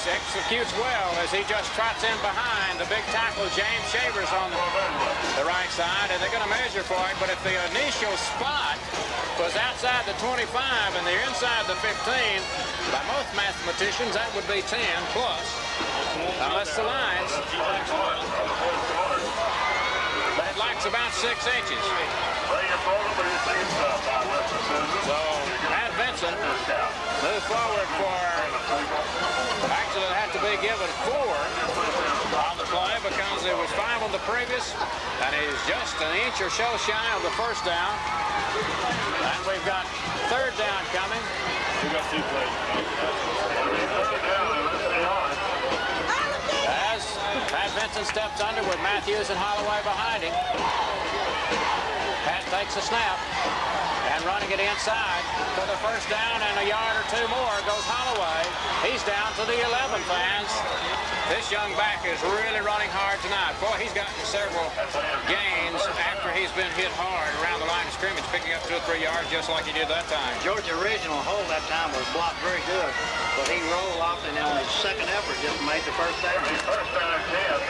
executes well as he just trots in behind the big tackle, James Shavers, on the right side, and they're going to measure for it. But if the initial spot was outside the 25 and they're inside the 15, by most mathematicians, that would be 10 plus. Unless the lines. But it length's about 6 inches. So Pat Vincent moved forward for, actually it had to be given 4 on the play because it was 5 on the previous, and he's just an inch or so shy of the first down. And we've got 3rd down coming. We got 2 plays. As Pat Vincent steps under with Matthews and Holloway behind him. Pat takes a snap and running it inside for the first down, and a yard or 2 more goes Holloway. He's down to the 11 fans. This young back is really running hard tonight. Boy, he's gotten several gains after he's been hit hard around the line of scrimmage, picking up 2 or 3 yards just like he did that time. Georgia's original hold that time was blocked very good, but he rolled off and on his second effort just made the first down. First down and 10.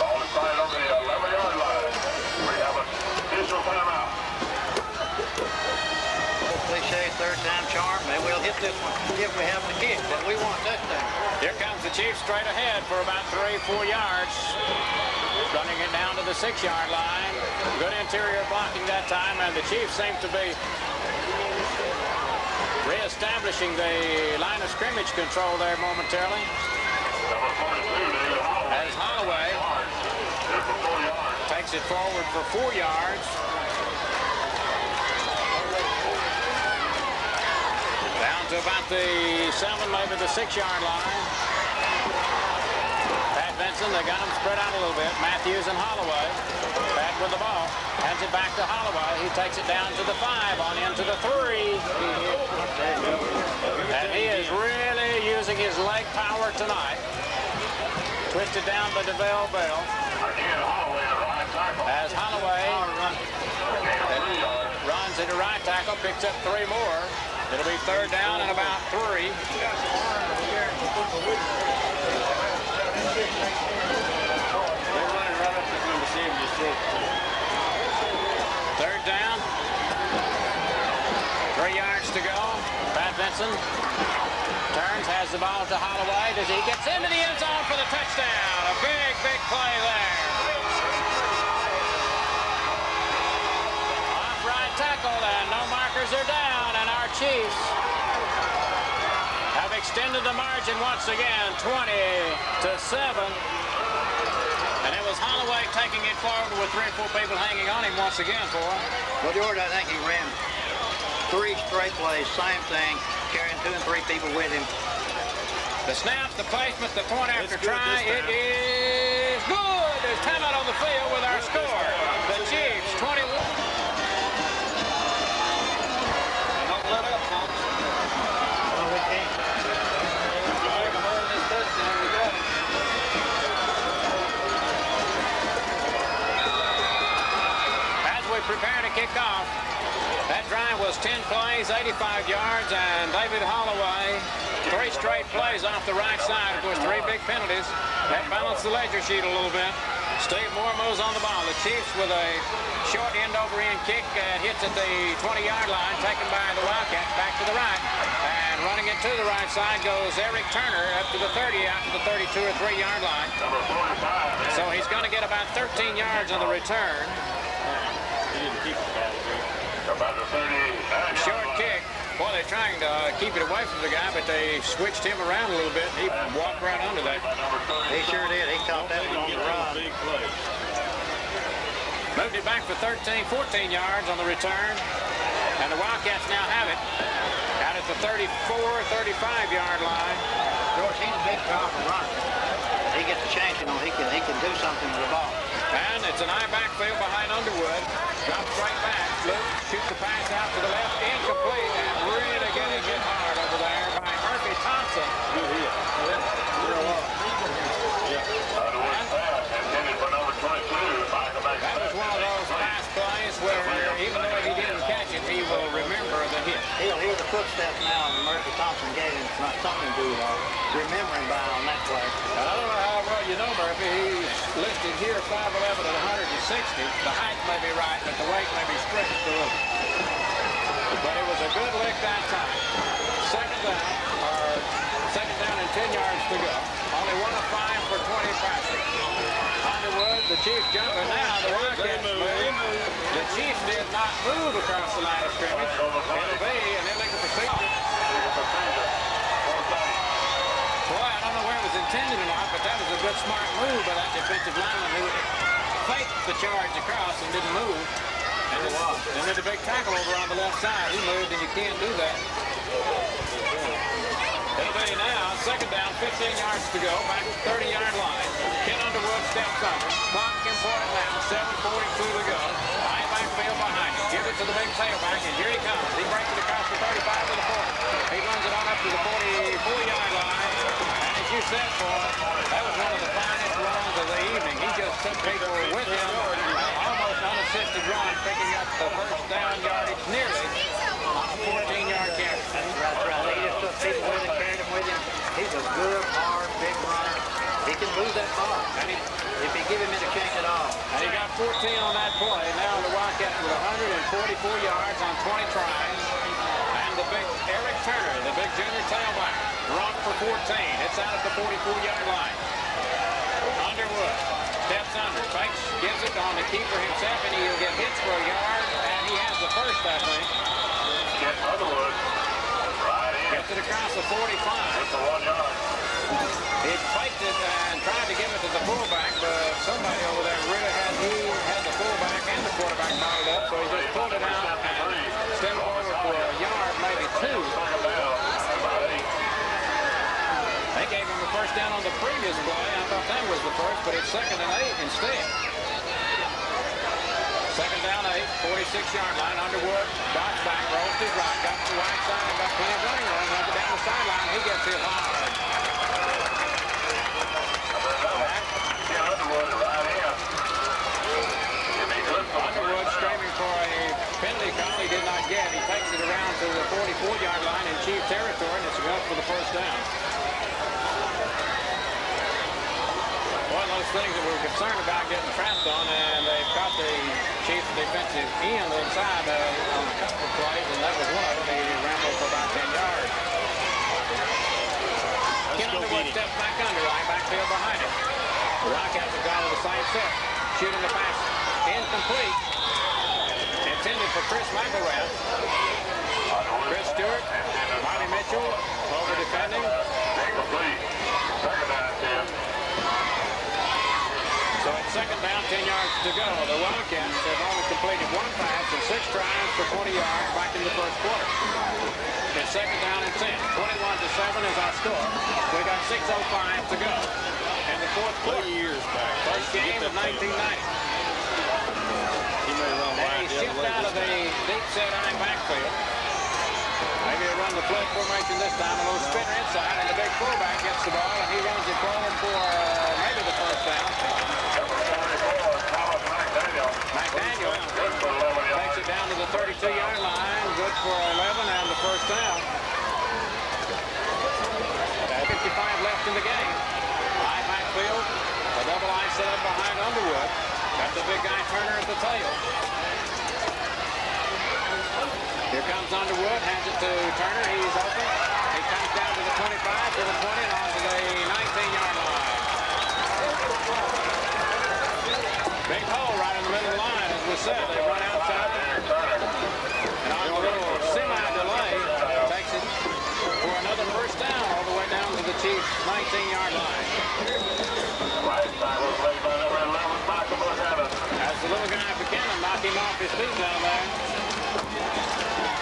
Ball inside over the 11-yard line. We have a additional timeout. Cliche 3rd time charm. Maybe we'll hit this one if we have the kick, but we want a touchdown. Here comes the Chiefs straight ahead for about 3-4 yards. Running it down to the 6-yard line. Good interior blocking that time, and the Chiefs seem to be reestablishing the line of scrimmage control there momentarily. As Holloway takes it forward for 4 yards. Down to about the 7, maybe the 6-yard line. Pat Vincent, they got him spread out a little bit. Matthews and Holloway. Pat with the ball. Hands it back to Holloway. He takes it down to the 5, on into the 3. And he is really using his leg power tonight. Twisted down by DeVille Bell. As Holloway runs into right tackle, picks up 3 more. It'll be 3rd down and about 3. Third down. 3 yards to go. Pat Vincent turns, has the ball to Holloway. He gets into the end zone for the touchdown. A big, big play there. Off right tackle, and no markers are down, and our Chiefs have extended the margin once again, 20-7. And it was Holloway taking it forward with 3 or 4 people hanging on him once again for him. Well, George, I think he ran 3 straight plays, same thing, carrying 2 and 3 people with him. The snap, the placement, the point after try, it is good. There's timeout on the field with our score. The Chiefs, 21. Don't let up, folks. No, we can't. As we prepare to kick off, that drive was 10 plays, 85 yards, and David Holloway, 3 straight plays off the right side. Of course, 3 big penalties. That balanced the ledger sheet a little bit. Steve Moore moves on the ball. The Chiefs with a short end-over-end kick hits at the 20-yard line, taken by the Wildcats back to the right. And running it to the right side goes Eric Turner up to the 30, out to the 32 or 3-yard line. So he's going to get about 13 yards on the return. Short kick. Boy, they're trying to keep it away from the guy, but they switched him around a little bit. He walked right under that. He sure did. He caught that one on the run. Moved it back for 13, 14 yards on the return. And the Wildcats now have it out at the 34, 35-yard line. George, he's a big powerful runner. He gets a chance, you know, he can do something with the ball. And it's an eye backfield behind Underwood. Drops right back. Shoots the pass out to the left. Incomplete. And really getting hit hard over there by Murphy Thompson. Good hit. That was one of those pass plays where even though he didn't catch it, he will remember the hit. He'll hear the footsteps now, and Murphy Thompson gave him something to remember him by on that play. I don't know how well you know Murphy. He's listed here 5'11" and 160. The height may be right, but the weight may be stretched a little. But it was a good lick that time. 2nd down, or Second down and 10 yards to go. Only 1 of 5 for 20 passing. Underwood, the Chiefs jumping now. The Wildcats move. The Chiefs did not move across the line of scrimmage. It'll be an illegal procedure. Boy, I don't know where it was intended or not, but that was a good, smart move by that defensive lineman who faked the charge across and didn't move. And then the big tackle over on the left side. He moved, and you can't do that. It'll be now second down, 15 yards to go, back to 30-yard line. Ken Underwood steps under. Clock important now, 7:42 to go. High backfield behind him. Give it to the big tailback, and here he comes. He breaks it across the 35 to the 40. He runs it on up to the 44-yard line. And as you said, Paul, that was one of the finest runs of the evening. He just took people with him, almost unassisted run, picking up the first down yardage nearly on a 14-yard carry. That's right. He just took people with him, carried them with him. He's a good, hard, big runner. He can move that ball if he give him any chance at all. And he got 14 on that play. Now the Wildcats with 144 yards on 20 tries. And the big Eric Turner, the big junior tailback, run for 14. It's out at the 44-yard line. Underwood steps under, fakes, gives it on the keeper himself, and he'll get hits for a yard. And he has the first, I think. Underwood. Right in. Gets it across the 45. It's a 1 yard. He faked it and tried to give it to the fullback, but somebody over there really had the fullback and the quarterback bottled up, so he just pulled it out and stepped over for a yard, maybe 2. Second down, about 8. They gave him the first down on the previous play. I thought that was the first, but it's second and 8 instead. Second down 8, 46-yard line. Underwood, dots back, rolls to his right, got to the right side, got plenty of running room, runs it down the sideline. He gets hit hard. Underwood right in. Underwood screaming for a penalty call he did not get. He takes it around to the 44-yard line in Chief territory, and it's good for the first down. One of those things that we're concerned about getting trapped on, and they've caught the Chiefs defensive end inside on a couple of plays, and that was one of them. He rambled for about 10 yards. Ken Underwood steps back under, right backfield behind him. The Wildcats have gone with the same set. Shooting the pass incomplete. Intended for Chris McElrath. Chris Stewart, Marty Mitchell, over defending. Incomplete. Second down, 10. So it's second down, 10 yards to go. The Wildcats have only completed 1 pass and 6 tries for 20 yards back in the first quarter. It's second down and 10. 21-7 is our score. We got 6:05 to go. And the fourth quarter. Years back. First game of 1990. He may run And wide he the other shifted way. out of the deep set eye backfield. Maybe he'll run the flood formation this time. A little spinner inside, and the big fullback gets the ball, and he runs it forward for maybe the first down. McDaniel takes it down to the 32-yard line. Good for 11 and the first down. 55 left in the game. High backfield. A double eye set up behind Underwood. Got the big guy Turner at the tail. Here comes Underwood. Hands it to Turner. He's open. He comes down to the 25, to the 20, and on to the 19-yard line. Big hole right in the middle of the line, as we said. They run outside. And on a little semi-delay, takes it for another first down all the way down to the Chiefs' 19-yard line. As the little guy Buchanan knocked him off his feet down there.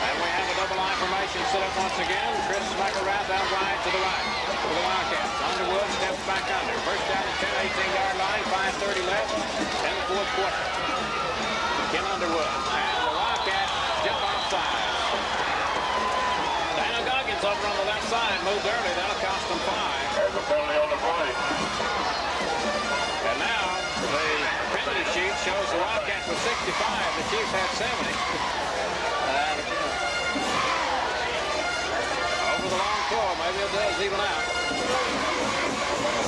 And we have a double line formation set up once again. Chris McElrath out wide to the right for the Wildcats. Underwood steps back under. First down at 10, 18-yard line, 5:30 left in the fourth quarter. Ken Underwood and the Wildcats jump offside. Daniel Goggins over on the left side moved early. That'll cost them 5. There's a penalty on the play. And now the penalty sheet shows the Wildcats with 65. The Chiefs had 70. Over the long pull, maybe it does even out.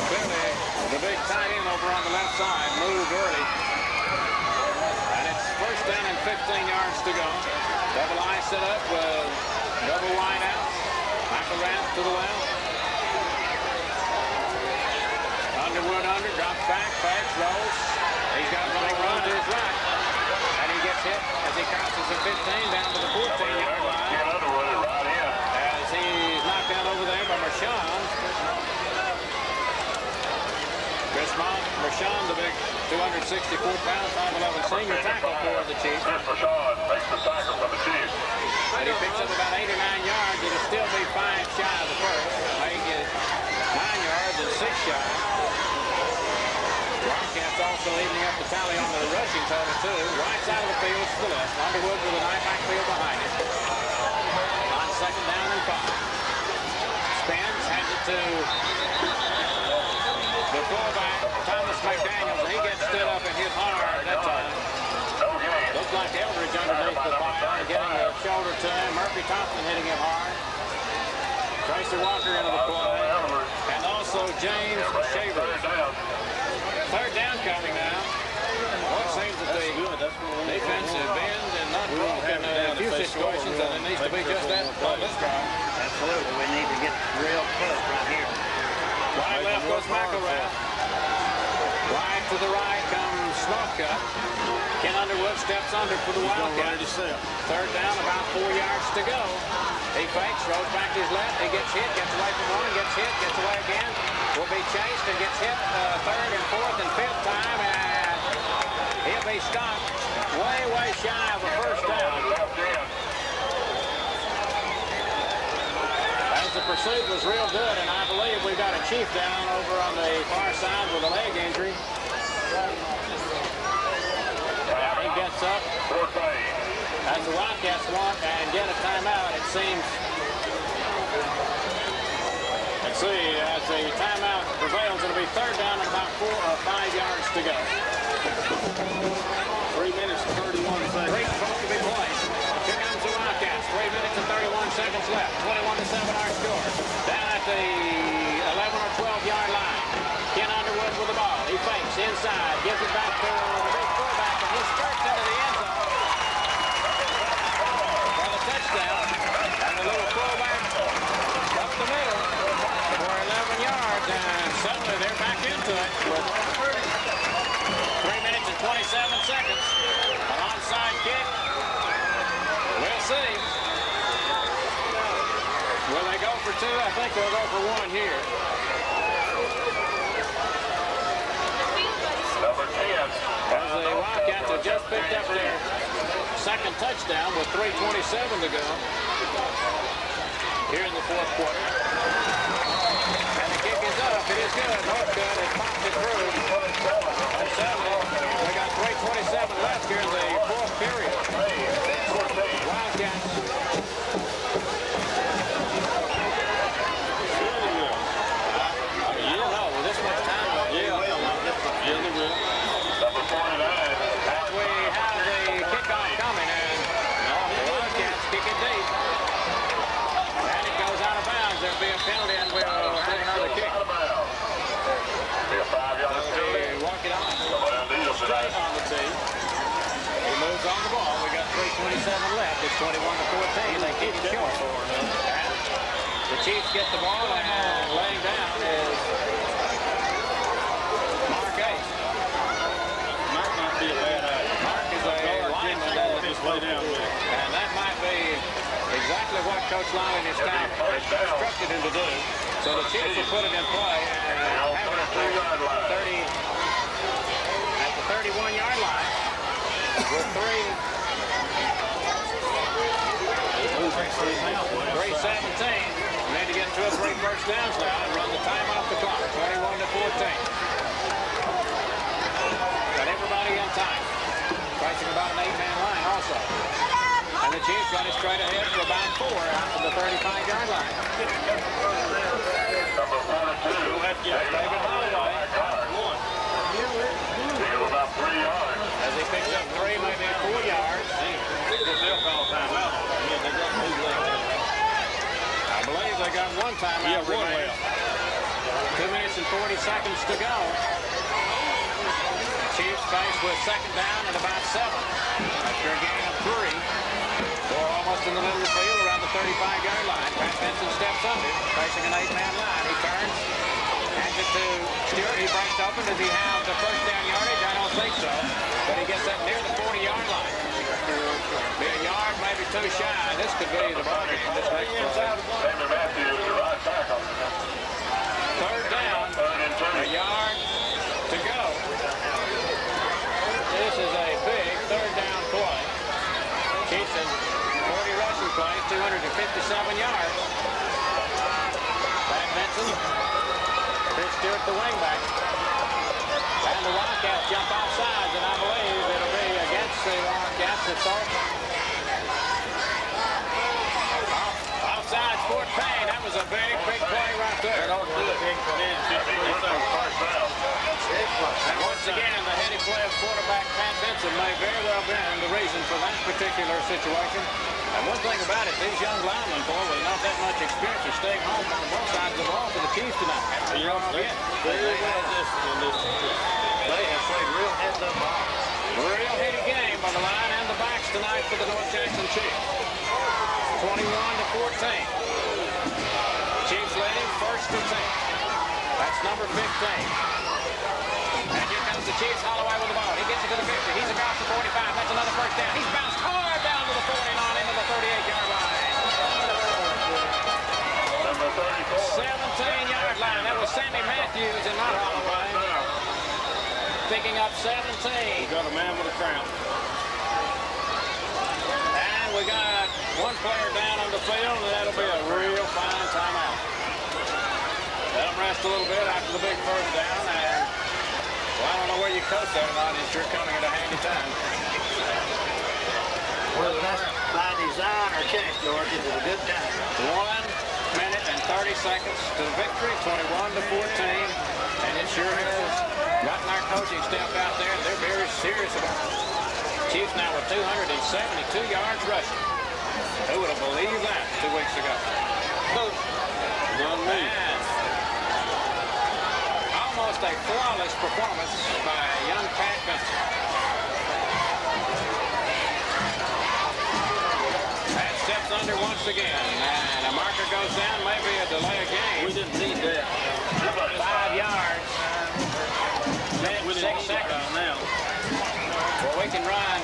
Clearly, the big tight end over on the left side moved early. And it's first down and 15 yards to go. Double eye set up with double wide out. McElrath to the left. drops back, fakes, rolls. He's got running run to his right. And he gets hit as he crosses the 15 down to the 14-yard line. As he's knocked down over there by Marshawn. Marshawn, the big 264-pound, 5'11" senior tackle for the Chiefs. Marshawn makes the tackle for the Chiefs. But he picks up about 8 or 9 yards. It'll still be 5 shy of the first. They get 9 yards and 6 shy. Wildcats also evening up the tally on the rushing total, too. Right side of the field to the left. Underwood with an eye backfield behind him. On second down and 5. Spins, hands it to the fullback, Thomas McDaniels, and he gets stood up and hit hard that time. Looks like Eldridge underneath the fire and getting the shoulder to him. Murphy Thompson hitting him hard. Tracy Walker into the play. And also James Shaver. Third down coming now. Well, it seems that the defense has been and not broken in a few situations, and it needs to be just that on this drive. Absolutely. We need to get real close right here. Right left goes McElrath. Right to the right comes Northcutt. Ken Underwood steps under for the Wildcats. Third down, about 4 yards to go. He fakes, rolls back to his left. He gets hit, gets away from one, gets hit, gets away again. Will be chased and gets hit third and fourth and fifth time, and he'll be stopped way shy of a first down. As the pursuit was real good, and I believe we've got a Chief down over on the far side with a leg injury. He gets up as the Wildcats want and get a timeout, it seems. Let's see, as the timeout prevails, it'll be third down and about 4 or 5 yards to go. 3 minutes and 31 seconds. Great supposed to be played. Here comes the Wildcats. 3 minutes and 31 seconds left. 21-7 our score. Down at the 11 or 12-yard line. Ken Underwood with the ball. He fakes inside, gives it back to the big fullback, and he skirts into the end zone for the touchdown. And the little fullback up the middle for 11 yards, and suddenly they're back into it with 3 minutes and 27 seconds. An onside kick. We'll see. Will they go for 2? I think they'll go for 1 here. Number 10. As the Wildcats have just picked up their second touchdown with 3:27 to go here in the fourth quarter. And the kick is up. It is good. Northcutt has popped it through. And suddenly, we got 3:27 left here in the fourth period. Wildcats. You know, with this much time, Yeah, they will. Number 49. as we have the kickoff coming, and the Wildcats kick it deep. And it goes out of bounds. There'll be a penalty, and we'll have another kick. Be a 5-yard penalty. They walk it on. Straight on the tee. He moves on the ball. We got 3:27 left. It's 21-14. They keep it short. And the Chiefs get the ball, and laying down is Mark Ace. Might not be a bad idea. Mark is a lineman that Just lay down there. and that might be exactly what Coach Lyle and his staff instructed him to do. So the Chiefs will put it in play and have it at the 31-yard line with 3:17. We need to get 2 or 3 first downs now and run the time off the clock. 21-14. Got everybody in time. Facing about an 8-man line also. And the Chiefs run it straight ahead for about 4 out to the 35-yard line. Number 42. David Holloway. He's about 3 yards. As he picks up 3, maybe 4 yards. They'll call timeout. Yeah, they got 2 left. I believe they got 1 timeout. Yeah, 1 remaining. left. 2 minutes and 40 seconds to go. Chiefs faced with second down and about 7. After a gain of 3. They're almost in the middle of the field around the 35-yard line. Pat Benson steps under, facing an 8-man line. He turns, Hands it to Stewart. He breaks open. Does he have the first down yardage? I don't think so. But he gets up near the 40-yard line. Be a yard, maybe two shy. This could be the bargain for this next play. Sammy Matthews, the right tackle. Third down. A yard to go. This is a big third down play. Chiefs in 40 rushing plays, 257 yards. Pat Benson, Chris Stewart, the wingback. And the Wildcats jump off sides, and I believe it'll be against the Wildcats. It's offsides for Payne. That was a big, big play right there. And once again, the heady play of quarterback Pat Benson may very well been the reason for that particular situation. And one thing about it, these young linemen, boy, with not that much experience, are staying home on both sides of the ball for the Chiefs tonight. They have played real heads-up ball. Real heady game by the line and the backs tonight for the North Jackson Chiefs. 21-14. Chiefs leading first and 10. That's number 15. And here comes the Chiefs. Holloway with the ball. He gets it to the 50. He's across the 45. That's another first down. He's bounced hard down to the 49 into the 38-yard line. Number 34. 17-yard line. That was Sammy Matthews and not Holloway. Picking up 17. We got a man with a crown. And we got one player down on the field, and that'll be a real fine timeout. Let them rest a little bit after the big first down, and well, I don't know where you coach that or not. It's sure coming at a handy time. Whether that's by design or chance, George, it's a good time. 1 minute and 30 seconds to the victory, 21-14, and it sure has gotten our coaching staff out there. They're very serious about it. Chiefs now with 272 yards rushing. Who would have believed that 2 weeks ago? And almost a flawless performance by young Pat Benson. Pat steps under once again, and a marker goes down, maybe a delay of game. We didn't need that. 5 yards. 6 seconds. Now. Well, we can run.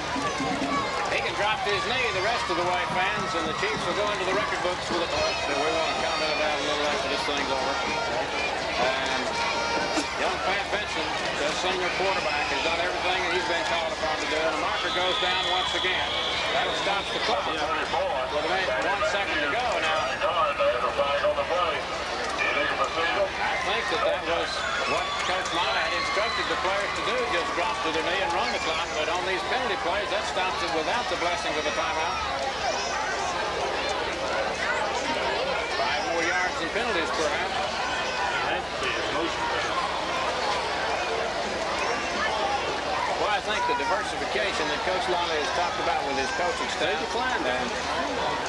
He can drop to his knee the rest of the way, fans, and the Chiefs will go into the record books with a touch. But we want to count it out a little after this thing's over. And young Pat Benson, the senior quarterback, has done everything that he's been called upon to do. And the marker goes down once again. That'll stop the clock. With about 1 second to go now. I think that was what Coach Lyle had instructed the players to do, just drop to their knee and run the clock. But on these penalty plays, that stops it without the blessing of a timeout. 5 more yards and penalties, perhaps. Well, I think the diversification that Coach Lally has talked about with his coaching staff declined, and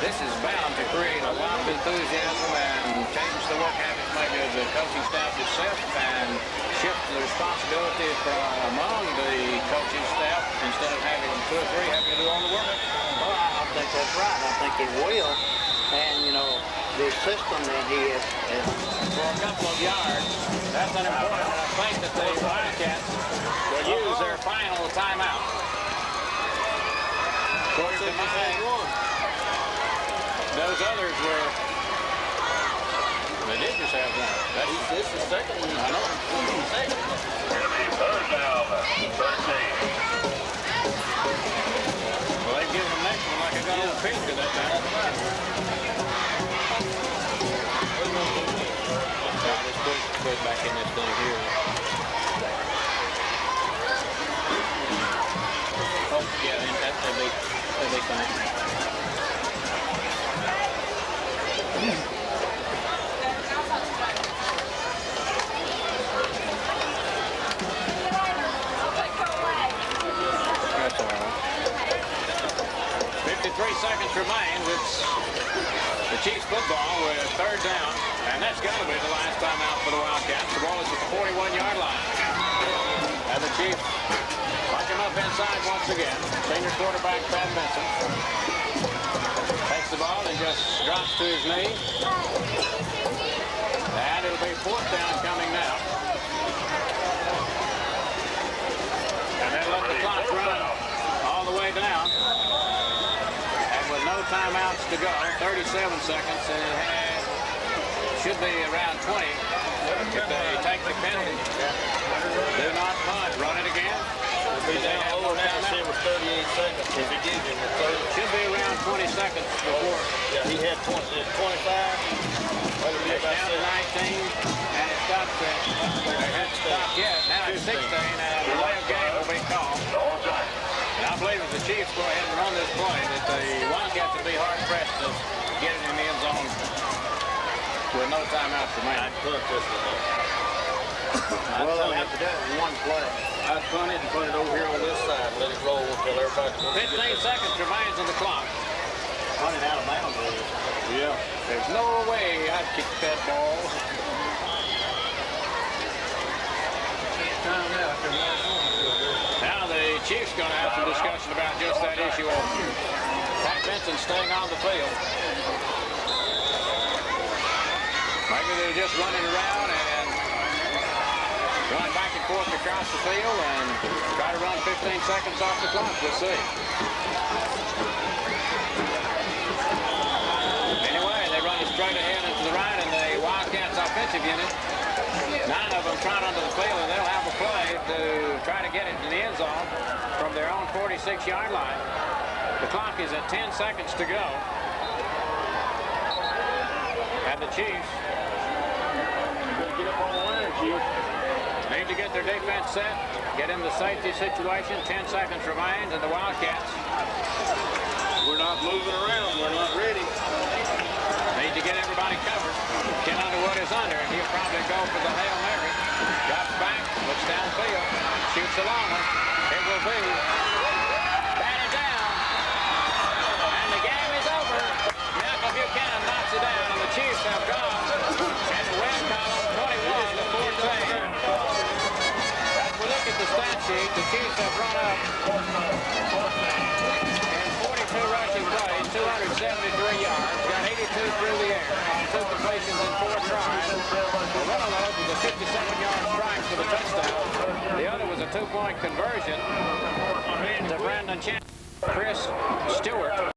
this is bound to create a lot of enthusiasm and change the work habits maybe of the coaching staff itself and shift the responsibility from among the coaching staff instead of having 2 or 3 having to do all the work. Well, I think that's right. I think it will. And, you know, the system that he is for a couple of yards, that's unimportant. And I think that the Wildcats will use their final timeout. Of course, those others were, they did just have one. This is second one. I know. Second. Third down, 13. Well, they've given them the next one like I got on the pink to that time. I'll just put it back in this thing here. Oh, yeah, that'd be fine. That's all right. 53 seconds remains. It's the Chiefs football with 3rd down, and that's got to be the last time out for the Wildcats. The ball is at the 41-yard line. And the Chiefs punch him up inside once again. Senior quarterback Pat Benson takes the ball and just drops to his knee. And it'll be fourth down coming now. And then let the clock run all the way down. And with no timeouts to go, 37 seconds, and it should be around 20 if they take the penalty. Do not punt. Run it again. Be down lower now. It was 38 seconds. If he gives him the 30. Should be around 20 seconds before. Yeah, he had 25. It's down to 19, and it stops at, they haven't stopped yet. Now it's 16, and the delay of game will be called. And I believe if the Chiefs go ahead and run this play, that the Wildcats will be hard-pressed to get it in the end zone with no timeouts remaining. I'd punt this one. Well, they'll have to do it in one play. I'd punt it and put it over here on this side and let it roll until everybody... 15 seconds remains on the clock. Punt it out of bounds. Yeah. There's no way I'd kick that ball. Now the Chiefs going to have some discussion about just that issue of Pat Benson staying on the field. Maybe they're just running around and going back and forth across the field and try to run 15 seconds off the clock. We'll see. Anyway, they run it straight ahead and to the right, and the Wildcats offensive unit, 9 of them trot onto the field, and they'll have a play to try to get it to the end zone from their own 46-yard line. The clock is at 10 seconds to go. And the Chiefs Get up on the line, Chief. need to get their defense set, get in the safety situation. 10 seconds remains, and the Wildcats We're not moving around. We're not ready. need to get everybody covered. Ken Underwood is under, and he'll probably go for the Hail Mary. Drops back, looks downfield, shoots a long one. It will be batted down, and the game is over. Malcolm Buchanan knocks it down, and the Chiefs have gone in the win column 21 to 14. As we look at the stat sheet, the Chiefs have run up in 42 rushing plays, 273 yards, got 82 through the air on 2 completions and 4 tries. The run alone was a 57-yard strike for the touchdown. The other was a 2-point conversion to Brandon Chris Stewart.